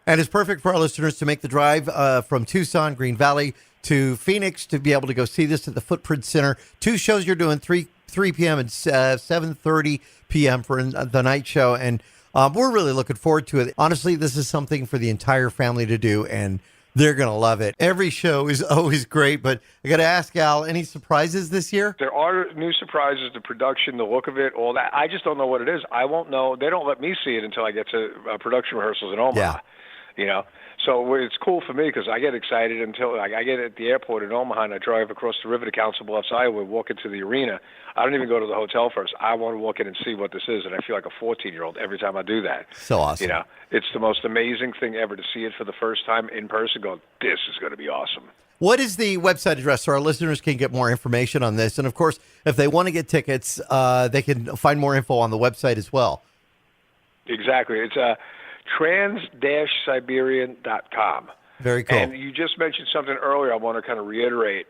Speaker 1: And it's perfect for our listeners to make the drive from Tucson, Green Valley to Phoenix to be able to go see this at the Footprint Center. 2 shows you're doing, 3 p.m. and 7:30 p.m. for the night show. And we're really looking forward to it. Honestly, this is something for the entire family to do, and they're going to love it. Every show is always great, but I got to ask Al, any surprises this year?
Speaker 6: There are new surprises, the production, the look of it, all that. I just don't know what it is. I won't know. They don't let me see it until I get to production rehearsals in Omaha.
Speaker 1: Yeah.
Speaker 6: So it's cool for me because I get excited until I get at the airport in Omaha and I drive across the river to Council Bluffs, Iowa, walk into the arena. I don't even go to the hotel first. I want to walk in and see what this is, and I feel like a 14-year-old every time I do that.
Speaker 1: So awesome.
Speaker 6: It's the most amazing thing ever to see it for the first time in person. Go, this is going to be awesome.
Speaker 1: What is the website address so our listeners can get more information on this? And, of course, if they want to get tickets, they can find more info on the website as well.
Speaker 6: Exactly. It's trans-siberian.com.
Speaker 1: Very cool.
Speaker 6: And you just mentioned something earlier I want to kind of reiterate.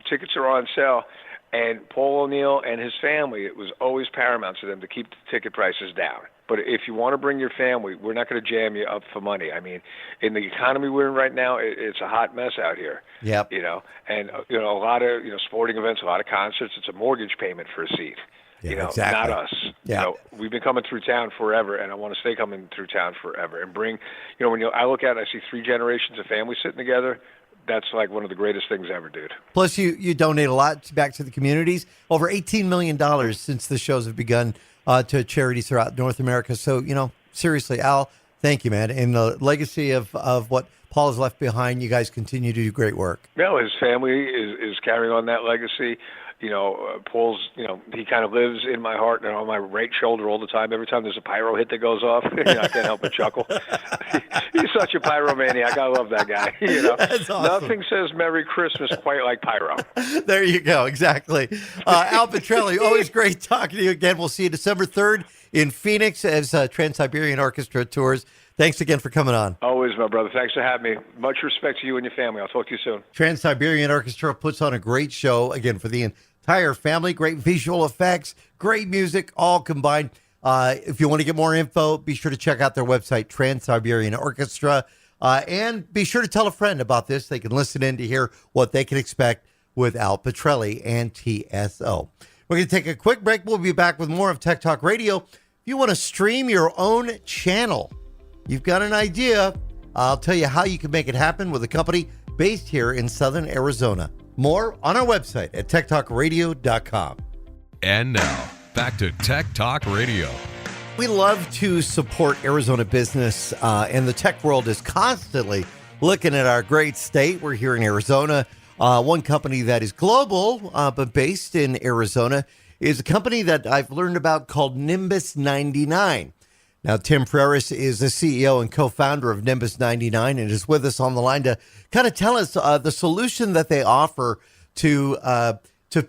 Speaker 6: Tickets are on sale, and Paul O'Neill and his family, it was always paramount to them to keep the ticket prices down. But if you want to bring your family, we're not going to jam you up for money. I mean, in the economy we're in right now, it's a hot mess out here.
Speaker 1: Yep.
Speaker 6: And a lot of sporting events, a lot of concerts, it's a mortgage payment for a seat.
Speaker 1: Exactly.
Speaker 6: Not us.
Speaker 1: Yeah.
Speaker 6: We've been coming through town forever, and I want to stay coming through town forever and bring, when I look at it, I see 3 generations of families sitting together. That's like one of the greatest things ever, dude.
Speaker 1: Plus, you donate a lot back to the communities, over $18 million since the shows have begun to charities throughout North America. So, seriously, Al, thank you, man. In the legacy of what Paul has left behind, you guys continue to do great work.
Speaker 6: No, his family is carrying on that legacy. Paul's, he kind of lives in my heart and on my right shoulder all the time. Every time there's a pyro hit that goes off, I can't help but chuckle. He's such a pyromaniac. I love that guy.
Speaker 1: That's awesome.
Speaker 6: Nothing says Merry Christmas quite like pyro.
Speaker 1: There you go. Exactly. Al Petrelli, always great talking to you again. We'll see you December 3rd in Phoenix as Trans-Siberian Orchestra tours. Thanks again for coming on.
Speaker 6: Always, my brother. Thanks for having me. Much respect to you and your family. I'll talk to you soon.
Speaker 1: Trans-Siberian Orchestra puts on a great show, again, for the entire family. Great visual effects, great music, all combined. If you want to get more info, be sure to check out their website, Trans-Siberian Orchestra. And be sure to tell a friend about this. They can listen in to hear what they can expect with Al Petrelli and TSO. We're going to take a quick break. We'll be back with more of Tech Talk Radio. If you want to stream your own channel, you've got an idea, I'll tell you how you can make it happen with a company based here in Southern Arizona. More on our website at TechtalkRadio.com.
Speaker 7: And now, back to Tech Talk Radio.
Speaker 1: We love to support Arizona business, and the tech world is constantly looking at our great state. We're here in Arizona. One company that is global, but based in Arizona, is a company that I've learned about called Nimbus 99. Now, Tim Ferris is the CEO and co-founder of Nimbus 99 and is with us on the line to kind of tell us the solution that they offer to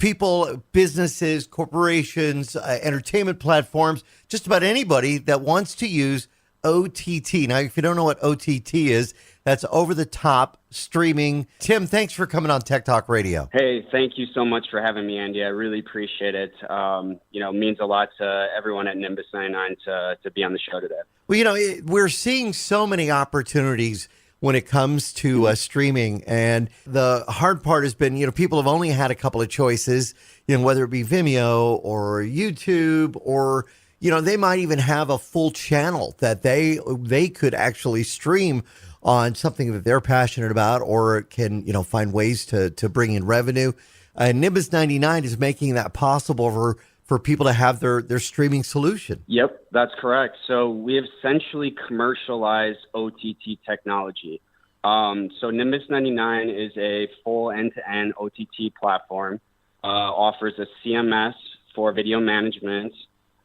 Speaker 1: people, businesses, corporations, entertainment platforms, just about anybody that wants to use OTT. Now, if you don't know what OTT is, that's over-the-top streaming. Tim, thanks for coming on Tech Talk Radio.
Speaker 8: Hey, thank you so much for having me, Andy. I really appreciate it. It means a lot to everyone at Nimbus 99 to be on the show today.
Speaker 1: Well, we're seeing so many opportunities when it comes to streaming. And the hard part has been, people have only had a couple of choices, whether it be Vimeo or YouTube, or, they might even have a full channel that they could actually stream on something that they're passionate about, or can, find ways to bring in revenue. And Nimbus 99 is making that possible for people to have their streaming solution.
Speaker 8: Yep, that's correct. So we have essentially commercialized OTT technology. So Nimbus 99 is a full end-to-end OTT platform, offers a CMS for video management,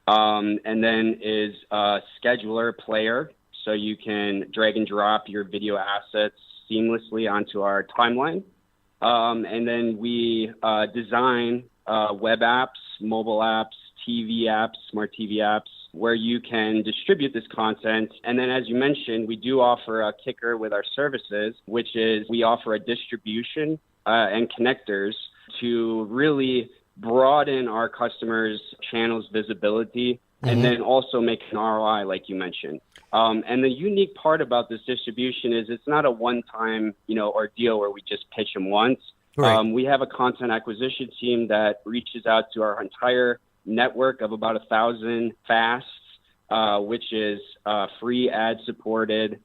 Speaker 8: and then is a scheduler player. So you can drag and drop your video assets seamlessly onto our timeline. And then we design web apps, mobile apps, TV apps, smart TV apps, where you can distribute this content. And then, as you mentioned, we do offer a kicker with our services, which is we offer a distribution and connectors to really broaden our customers' channels visibility, and then also make an ROI, like you mentioned. And the unique part about this distribution is it's not a one-time, ordeal where we just pitch them once.
Speaker 1: Right.
Speaker 8: We have a content acquisition team that reaches out to our entire network of about 1,000 fasts, which is free ad-supported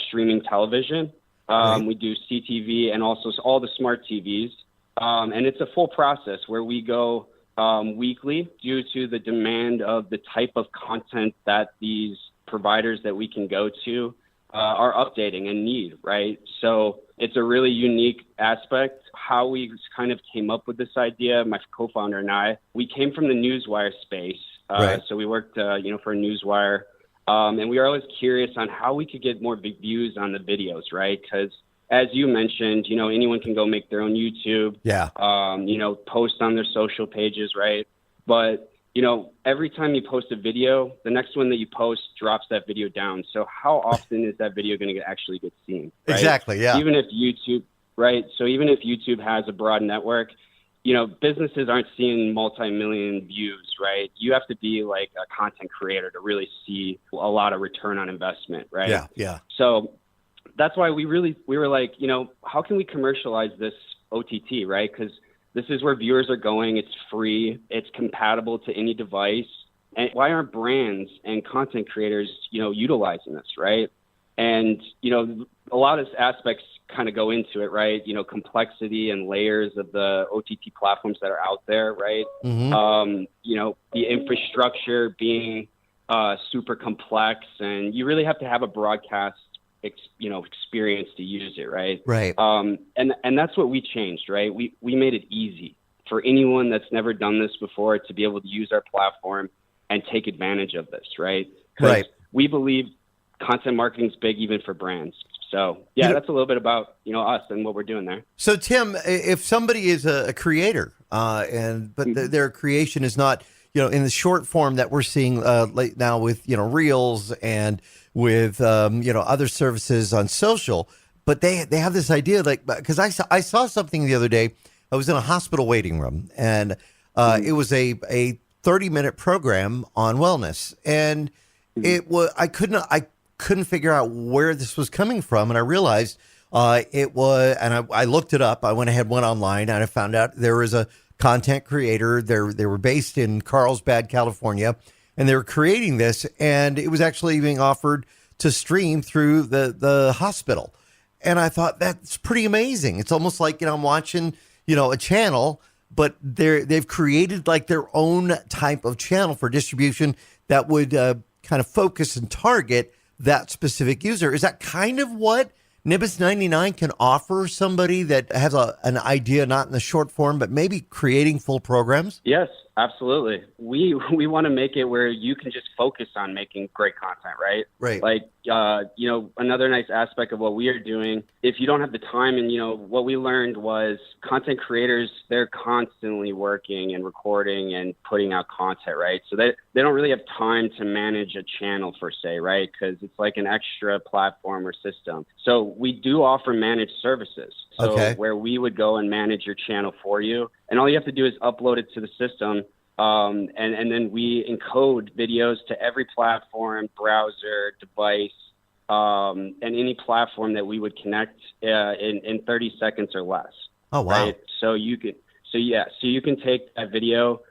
Speaker 8: streaming television.
Speaker 1: Right.
Speaker 8: We do CTV and also all the smart TVs. And it's a full process where we go weekly due to the demand of the type of content that these providers that we can go to are updating and need, right? So it's a really unique aspect. How we kind of came up with this idea, my co-founder and I, we came from the newswire space.
Speaker 1: Right.
Speaker 8: So we worked, for Newswire. And we were always curious on how we could get more views on the videos, right? Because as you mentioned, anyone can go make their own YouTube, post on their social pages, right? But, every time you post a video, the next one that you post drops that video down. So how often is that video going to actually get seen? Right?
Speaker 1: Exactly, yeah.
Speaker 8: Even if YouTube, right? So even if YouTube has a broad network, businesses aren't seeing multi-million views, right? You have to be like a content creator to really see a lot of return on investment, right?
Speaker 1: Yeah.
Speaker 8: So that's why we were like, how can we commercialize this OTT, right? Because this is where viewers are going. It's free. It's compatible to any device. And why aren't brands and content creators, utilizing this, right? And, a lot of aspects kind of go into it, right? Complexity and layers of the OTT platforms that are out there, right?
Speaker 1: Mm-hmm.
Speaker 8: The infrastructure being super complex, and you really have to have a broadcast experience to use it, right?
Speaker 1: Right.
Speaker 8: And that's what we changed, right? We made it easy for anyone that's never done this before to be able to use our platform and take advantage of this, right?
Speaker 1: Right.
Speaker 8: We believe content marketing is big even for brands. So that's a little bit about us and what we're doing there.
Speaker 1: So Tim, if somebody is a creator, but their creation is not in the short form that we're seeing late now with Reels and with other services on social, but they have this idea, like, because I saw something the other day. I was in a hospital waiting room, and it was a 30-minute program on wellness, and it was I couldn't figure out where this was coming from, and I realized it was, and I looked it up. I went online, and I found out there was a content creator. They were based in Carlsbad, California, and they were creating this, and it was actually being offered to stream through the hospital. And I thought, that's pretty amazing. It's almost like I'm watching a channel, but they've created like their own type of channel for distribution that would kind of focus and target that specific user. Is that kind of what Nimbus 99 can offer somebody that has an idea, not in the short form, but maybe creating full programs?
Speaker 8: Yes, absolutely. We want to make it where you can just focus on making great content, right?
Speaker 1: Right.
Speaker 8: Like, another nice aspect of what we are doing, if you don't have the time, and, what we learned was content creators, they're constantly working and recording and putting out content, right? So they don't really have time to manage a channel per se, right? Because it's like an extra platform or system. So we do offer managed services. So
Speaker 1: Okay.
Speaker 8: where we would go and manage your channel for you. And all you have to do is upload it to the system. And then we encode videos to every platform, browser, device, and any platform that we would connect in 30 seconds or less.
Speaker 1: Oh, wow.
Speaker 8: Right? So you can take that video,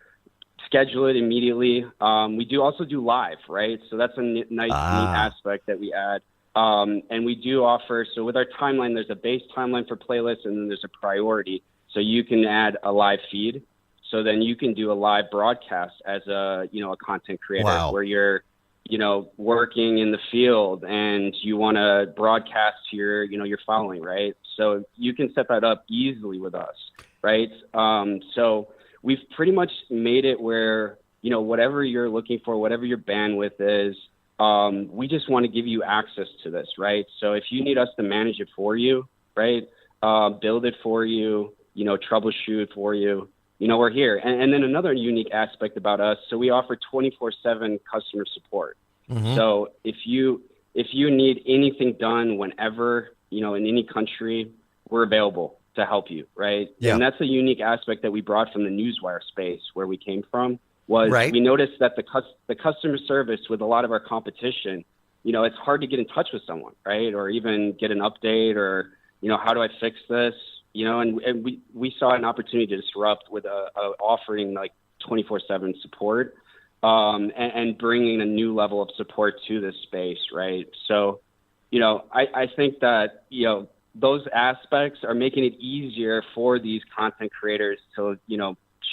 Speaker 8: schedule it immediately. We do also do live, right? So that's a nice neat aspect that we add. And we do offer, so with our timeline, there's a base timeline for playlists, and then there's a priority. So you can add a live feed. So then you can do a live broadcast as a content creator where you're, working in the field and you want to broadcast to your following, right? So you can set that up easily with us, right? So we've pretty much made it where, whatever you're looking for, whatever your bandwidth is, we just want to give you access to this, right? So if you need us to manage it for you, right, build it for you, troubleshoot for you, we're here. And then another unique aspect about us, so we offer 24/7 customer support. Mm-hmm. So if you need anything done whenever, in any country, we're available to help you, right? Yeah. And that's a unique aspect that we brought from the newswire space where we came from. We noticed that the customer service with a lot of our competition, it's hard to get in touch with someone, right? Or even get an update or, how do I fix this? And we saw an opportunity to disrupt with offering like 24/7 support and bringing a new level of support to this space, right? So, I think that, those aspects are making it easier for these content creators to,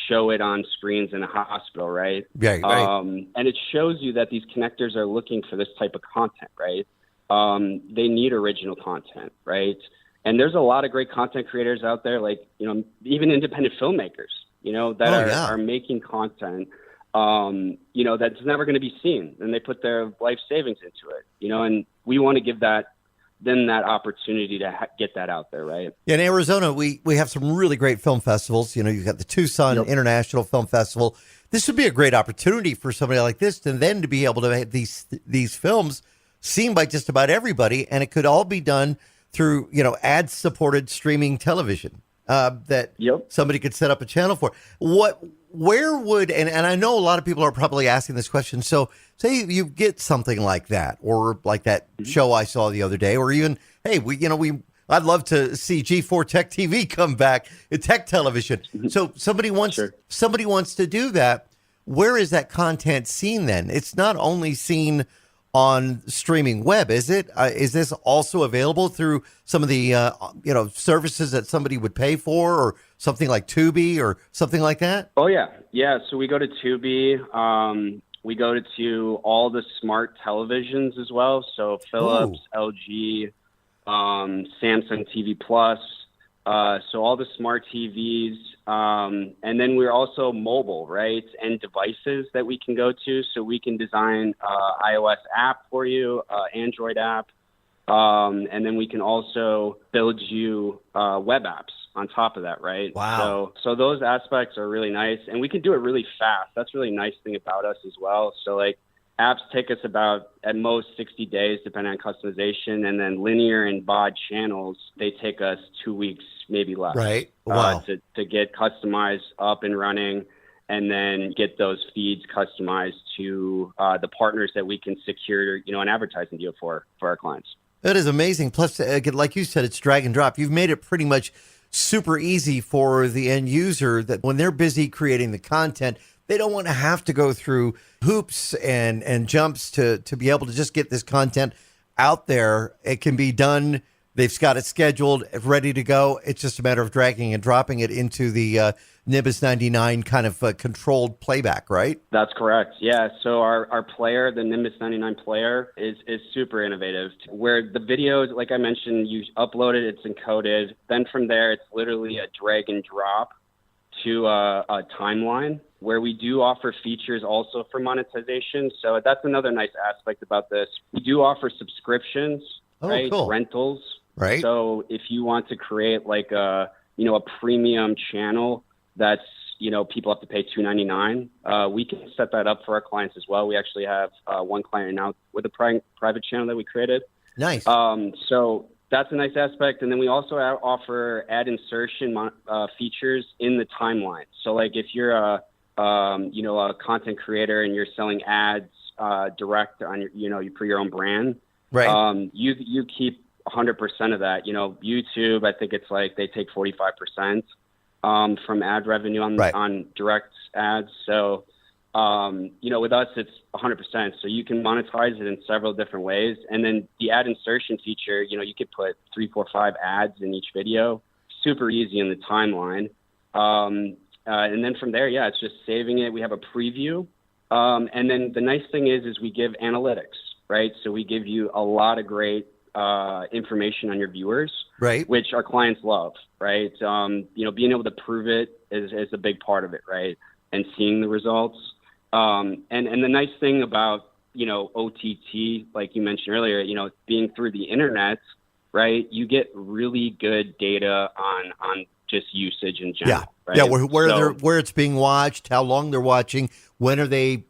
Speaker 8: show it on screens in a hospital, right?
Speaker 1: Yeah, right.
Speaker 8: And it shows you that these connectors are looking for this type of content, right? They need original content, right? And there's a lot of great content creators out there, like, even independent filmmakers, that are making content, that's never going to be seen. And they put their life savings into it, and we want to give them that opportunity to get that out there, right?
Speaker 1: In Arizona, we have some really great film festivals. You've got the Tucson International Film Festival. This would be a great opportunity for somebody like this, and then to be able to have these films seen by just about everybody, and it could all be done through ad-supported streaming television that somebody could set up a channel for. Where would and I know a lot of people are probably asking this question. So say you get something like that, or like that show I saw the other day, or even hey, I'd love to see G4 Tech TV come back at Tech Television. So somebody wants to do that. Where is that content seen then? It's not only seen on streaming web, is it? Is this also available through some of the services that somebody would pay for, or something like Tubi or something like that?
Speaker 8: Oh yeah. So we go to Tubi. We go to all the smart televisions as well. So Philips, LG, Samsung TV Plus. So all the smart TVs. And then we're also mobile, right? And devices that we can go to. So we can design iOS app for you, Android app. And then we can also build you web apps on top of that, right?
Speaker 1: Wow.
Speaker 8: So those aspects are really nice. And we can do it really fast. That's a really nice thing about us as well. So like apps take us about at most 60 days, depending on customization. And then linear and BOD channels, they take us 2 weeks, maybe less.
Speaker 1: Right. Wow.
Speaker 8: To get customized up and running, and then get those feeds customized to the partners that we can secure, an advertising deal for our clients.
Speaker 1: That is amazing. Plus, like you said, it's drag and drop. You've made it pretty much super easy for the end user that when they're busy creating the content, they don't want to have to go through hoops and jumps to be able to just get this content out there. It can be done. They've got it scheduled, ready to go. It's just a matter of dragging and dropping it into the Nimbus 99 kind of controlled playback, right?
Speaker 8: That's correct. Yeah. So our player, the Nimbus 99 player, is super innovative. Where the videos, like I mentioned, you upload it, it's encoded. Then from there, it's literally a drag and drop to a timeline, where we do offer features also for monetization. So that's another nice aspect about this. We do offer subscriptions, right?
Speaker 1: Cool.
Speaker 8: Rentals.
Speaker 1: Right.
Speaker 8: So if you want to create like a premium channel that's, people have to pay $2.99, we can set that up for our clients as well. We actually have one client now with a private channel that we created.
Speaker 1: Nice.
Speaker 8: So that's a nice aspect. And then we also offer ad insertion features in the timeline. So like if you're a content creator and you're selling ads direct on your, for your own brand,
Speaker 1: right?
Speaker 8: You keep 100% of that. YouTube, I think it's like they take 45% from ad revenue on direct ads. So with us, it's 100%. So you can monetize it in several different ways. And then the ad insertion feature, you could put 3, 4, 5 ads in each video, super easy in the timeline. And then from there, it's just saving it. We have a preview. And then the nice thing is we give analytics, right? So we give you a lot of great information on your viewers,
Speaker 1: right?
Speaker 8: Which our clients love, right? Being able to prove it is a big part of it, right? And seeing the results. And the nice thing about, OTT, like you mentioned earlier, being through the internet, right? You get really good data on just usage in general.
Speaker 1: Yeah.
Speaker 8: Right?
Speaker 1: Yeah. Where it's being watched, how long they're watching, when are they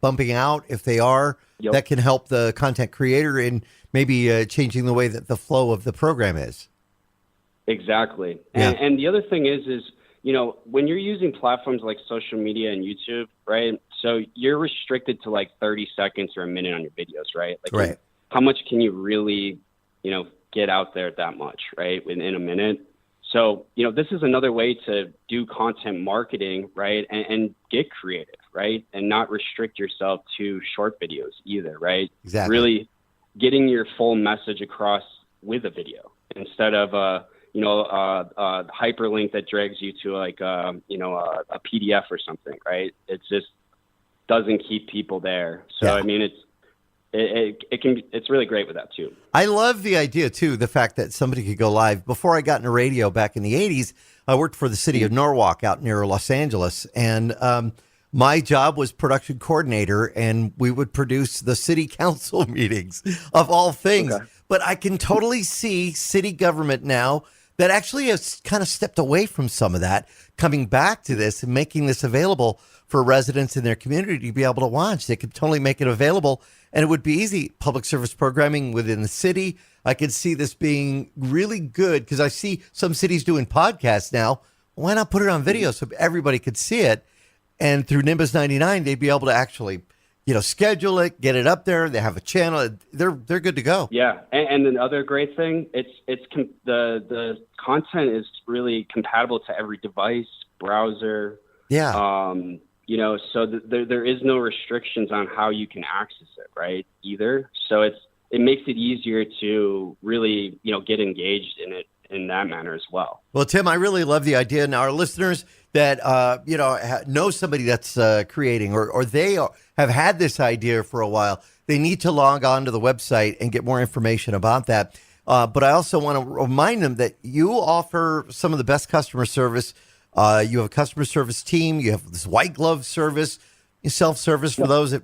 Speaker 1: bumping out? If they are, that can help the content creator in maybe changing the way that the flow of the program is.
Speaker 8: Exactly.
Speaker 1: Yeah.
Speaker 8: And the other thing is, when you're using platforms like social media and YouTube, right? So you're restricted to like 30 seconds or a minute on your videos, right? Like
Speaker 1: right.
Speaker 8: How much can you really, get out there that much, right? Within a minute. So, this is another way to do content marketing, right? And get creative, right? And not restrict yourself to short videos either, right?
Speaker 1: Exactly.
Speaker 8: Really getting your full message across with a video instead of a hyperlink that drags you to like, a PDF or something, right? It just doesn't keep people there. So, I mean, it's really great with that too.
Speaker 1: I love the idea too, the fact that somebody could go live. Before I got into radio back in the 80s, I worked for the city of Norwalk out near Los Angeles. And my job was production coordinator, and we would produce the city council meetings of all things. Okay. But I can totally see city government now that actually has kind of stepped away from some of that, coming back to this and making this available for residents in their community to be able to watch. They could totally make it available, and it would be easy. Public service programming within the city. I could see this being really good because I see some cities doing podcasts now. Why not put it on video so everybody could see it? And through Nimbus 99, they'd be able to actually, schedule it, get it up there. They have a channel. They're good to go.
Speaker 8: Yeah, and another great thing, the content is really compatible to every device, browser.
Speaker 1: Yeah.
Speaker 8: So there is no restrictions on how you can access it, right? Either. So it makes it easier to really, get engaged in it in that manner as well.
Speaker 1: Well, Tim, I really love the idea. Now, our listeners that, know somebody that's creating or they have had this idea for a while, they need to log on to the website and get more information about that. But I also want to remind them that you offer some of the best customer service. You have a customer service team. You have this white glove service, self-service for those that,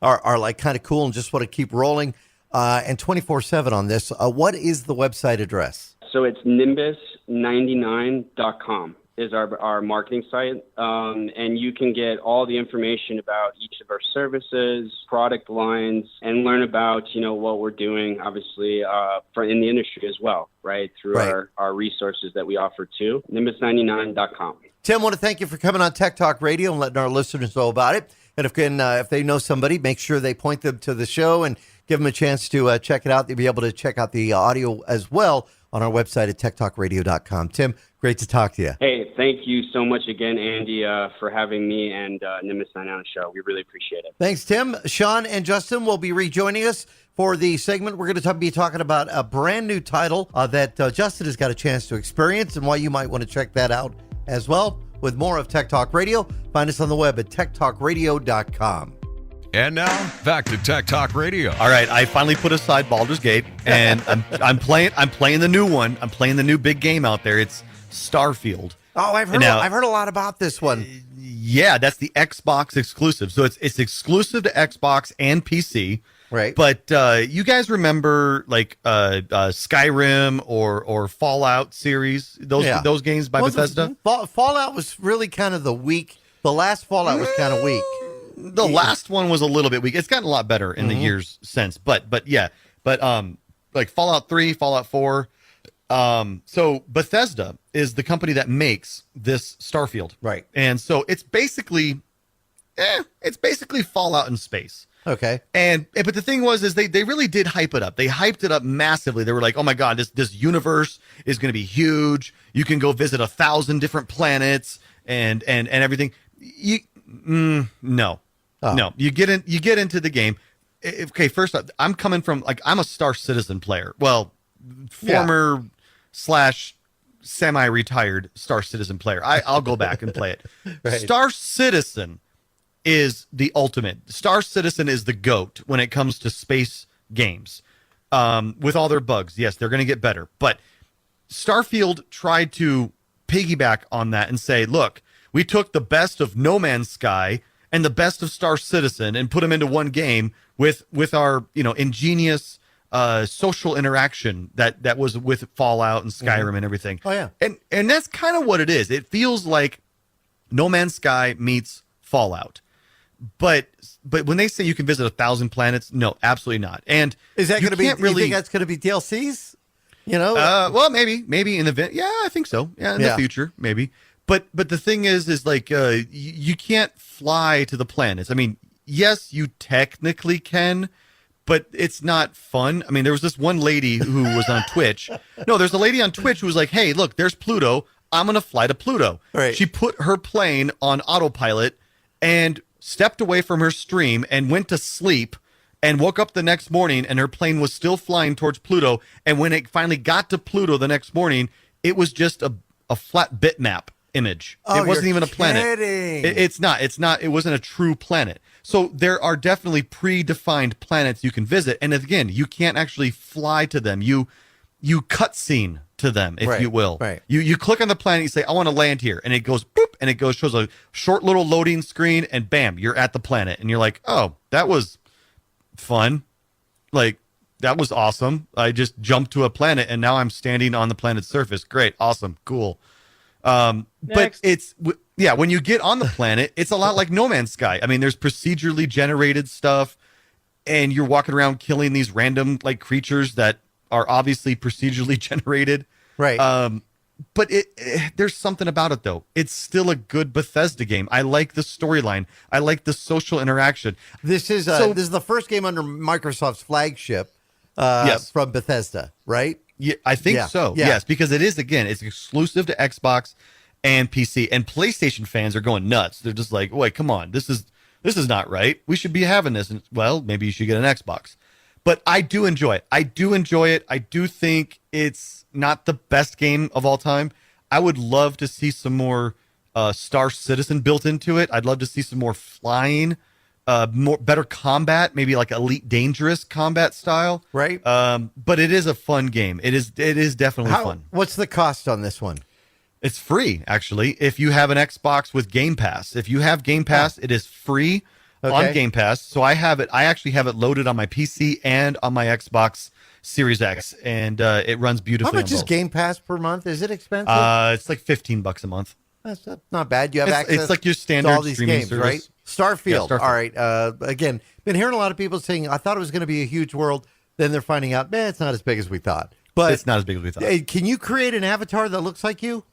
Speaker 1: are like kind of cool and just want to keep rolling. And 24/7 on this. What is the website address?
Speaker 8: So it's nimbus99.com is our marketing site. And you can get all the information about each of our services, product lines, and learn about, what we're doing, obviously, in the industry as well, right? Through our resources that we offer too. Nimbus99.com.
Speaker 1: Tim, I want to thank you for coming on Tech Talk Radio and letting our listeners know about it. And if they know somebody, make sure they point them to the show and give them a chance to check it out. They'll be able to check out the audio as well on our website at techtalkradio.com. Tim, great to talk to you.
Speaker 8: Hey, thank you so much again, Andy, for having me and Nimbus 99 on the show. We really appreciate it.
Speaker 1: Thanks, Tim. Sean and Justin will be rejoining us for the segment. We're going to be talking about a brand new title that Justin has got a chance to experience and why you might want to check that out as well. With more of Tech Talk Radio, find us on the web at techtalkradio.com.
Speaker 7: And now back to Tech Talk Radio.
Speaker 4: All right, I finally put aside Baldur's Gate, and I'm playing the new one. I'm playing the new big game out there. It's Starfield.
Speaker 1: Oh, I've heard a lot about this one.
Speaker 4: Yeah, that's the Xbox exclusive. So it's exclusive to Xbox and PC.
Speaker 1: Right.
Speaker 4: But you guys remember like Skyrim or Fallout series? Those games by Bethesda?
Speaker 1: Fallout was really kind of the last Fallout was kind of weak.
Speaker 4: The last one was a little bit weak. It's gotten a lot better in the years since. But like Fallout 3, Fallout 4. So Bethesda is the company that makes this Starfield.
Speaker 1: Right.
Speaker 4: And so it's basically Fallout in space.
Speaker 1: Okay.
Speaker 4: But the thing was, is they really did hype it up. They hyped it up massively. They were like, oh my God, this universe is going to be huge. You can go visit 1,000 different planets and everything. No. You get into the game. Okay. First off, I'm coming from I'm a Star Citizen player. Well, former / semi-retired Star Citizen player. I'll go back and play it. Right. Star Citizen is the ultimate. Star Citizen is the GOAT when it comes to space games. With all their bugs, yes, they're going to get better. But Starfield tried to piggyback on that and say, look, we took the best of No Man's Sky and the best of Star Citizen and put them into one game with our ingenious social interaction that was with Fallout and Skyrim and everything.
Speaker 1: Oh yeah,
Speaker 4: and that's kind of what it is. It feels like No Man's Sky meets Fallout. But when they say you can visit 1,000 planets, no, absolutely not. And
Speaker 1: is that going to be?
Speaker 4: Really,
Speaker 1: you think that's going to be DLCs?
Speaker 4: Well, maybe in the yeah, I think so. Yeah, in the future, maybe. But the thing is like you can't fly to the planets. I mean, yes, you technically can, but it's not fun. I mean, there was this one lady who was on Twitch. No, there's a lady on Twitch who was like, "Hey, look, there's Pluto. I'm gonna fly to Pluto."
Speaker 1: Right.
Speaker 4: She put her plane on autopilot and stepped away from her stream and went to sleep and woke up the next morning and her plane was still flying towards Pluto. And when it finally got to Pluto the next morning, it was just a flat bitmap image.
Speaker 1: Oh,
Speaker 4: it wasn't even a planet. It's not. It wasn't a true planet. So there are definitely predefined planets you can visit. And again, you can't actually fly to them. You cutscene to them, if you will.
Speaker 1: Right.
Speaker 4: You click on the planet, you say, I want to land here. And it goes boop, and it shows a short little loading screen, and bam, you're at the planet. And you're like, oh, that was fun. Like, that was awesome. I just jumped to a planet, and now I'm standing on the planet's surface. Great, awesome, cool. But when you get on the planet, it's a lot like No Man's Sky. I mean, there's procedurally generated stuff, and you're walking around killing these random creatures that are obviously procedurally generated.
Speaker 1: Right.
Speaker 4: But there's something about it though. It's still a good Bethesda game. I like the storyline. I like the social interaction.
Speaker 1: This is the first game under Microsoft's flagship from Bethesda, right?
Speaker 4: Yeah, I think so.
Speaker 1: Yeah.
Speaker 4: Yes, because it's exclusive to Xbox and PC, and PlayStation fans are going nuts. They're just like, wait, come on, this is not right. We should be having this. And well, maybe you should get an Xbox. But I do enjoy it. I do think it's not the best game of all time. I would love to see some more Star Citizen built into it. I'd love to see some more flying, better combat, maybe like Elite Dangerous combat style.
Speaker 1: Right.
Speaker 4: But it is a fun game. It is definitely fun.
Speaker 1: What's the cost on this one?
Speaker 4: It's free, actually, if you have an Xbox with Game Pass. If you have Game Pass, it is free. On Game Pass. So I actually have it loaded on my PC and on my Xbox Series X, and it runs beautifully.
Speaker 1: How much is Game Pass per month? Is it expensive?
Speaker 4: It's like $15 a month.
Speaker 1: That's not bad. You have access.
Speaker 4: It's like your standard
Speaker 1: to all these
Speaker 4: streaming
Speaker 1: games,
Speaker 4: service.
Speaker 1: right? Starfield.
Speaker 4: Yeah, Starfield.
Speaker 1: All right. Again, been hearing a lot of people saying, I thought it was going to be a huge world. Then they're finding out, man, it's not as big as we thought. But
Speaker 4: it's not as big as we thought.
Speaker 1: Can you create an avatar that looks like you?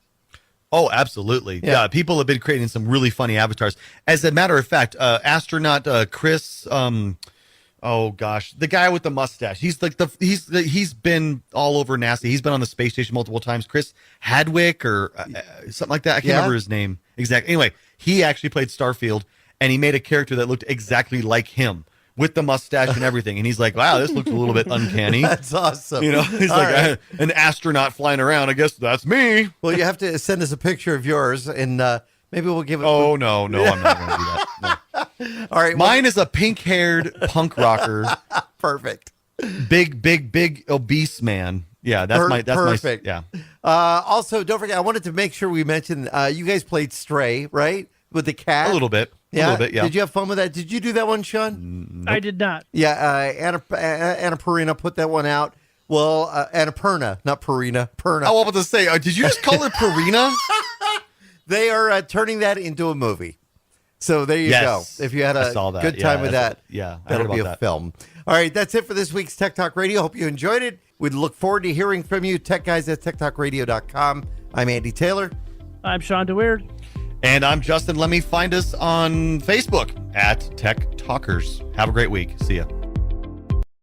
Speaker 4: Oh, absolutely. Yeah. People have been creating some really funny avatars. As a matter of fact, astronaut Chris, oh gosh, the guy with the mustache. He's like he's been all over NASA. He's been on the space station multiple times. Chris Hadwick or something like that. I can't remember his name exactly. Anyway, he actually played Starfield, and he made a character that looked exactly like him, with the mustache and everything. And he's like, wow, this looks a little bit uncanny.
Speaker 1: That's awesome.
Speaker 4: He's like, an astronaut flying around. I guess that's me.
Speaker 1: Well, you have to send us a picture of yours, and maybe we'll give it.
Speaker 4: Oh, no, I'm not going to do that. No.
Speaker 1: All right.
Speaker 4: Mine is a pink-haired punk rocker.
Speaker 1: Perfect.
Speaker 4: Big, obese man. Yeah, that's
Speaker 1: perfect.
Speaker 4: Yeah.
Speaker 1: Also, don't forget, I wanted to make sure we mentioned, you guys played Stray, right? With the cat?
Speaker 4: A little bit. Yeah.
Speaker 1: Did you have fun with that? Did you do that one, Sean?
Speaker 4: Nope.
Speaker 3: I did not.
Speaker 1: Yeah, Anna Perina put that one out. Well, Annapurna, not Perina, Perna.
Speaker 4: I was about to say, did you just call her Perina?
Speaker 1: They are turning that into a movie. So there you go. If you had a good time with that, that'll be a film. All right, that's it for this week's Tech Talk Radio. Hope you enjoyed it. We'd look forward to hearing from you. Tech guys at techtalkradio.com. I'm Andy Taylor.
Speaker 3: I'm Sean DeWeird.
Speaker 4: And I'm Justin Lemmy. Find us on Facebook at Tech Talkers. Have a great week. See ya.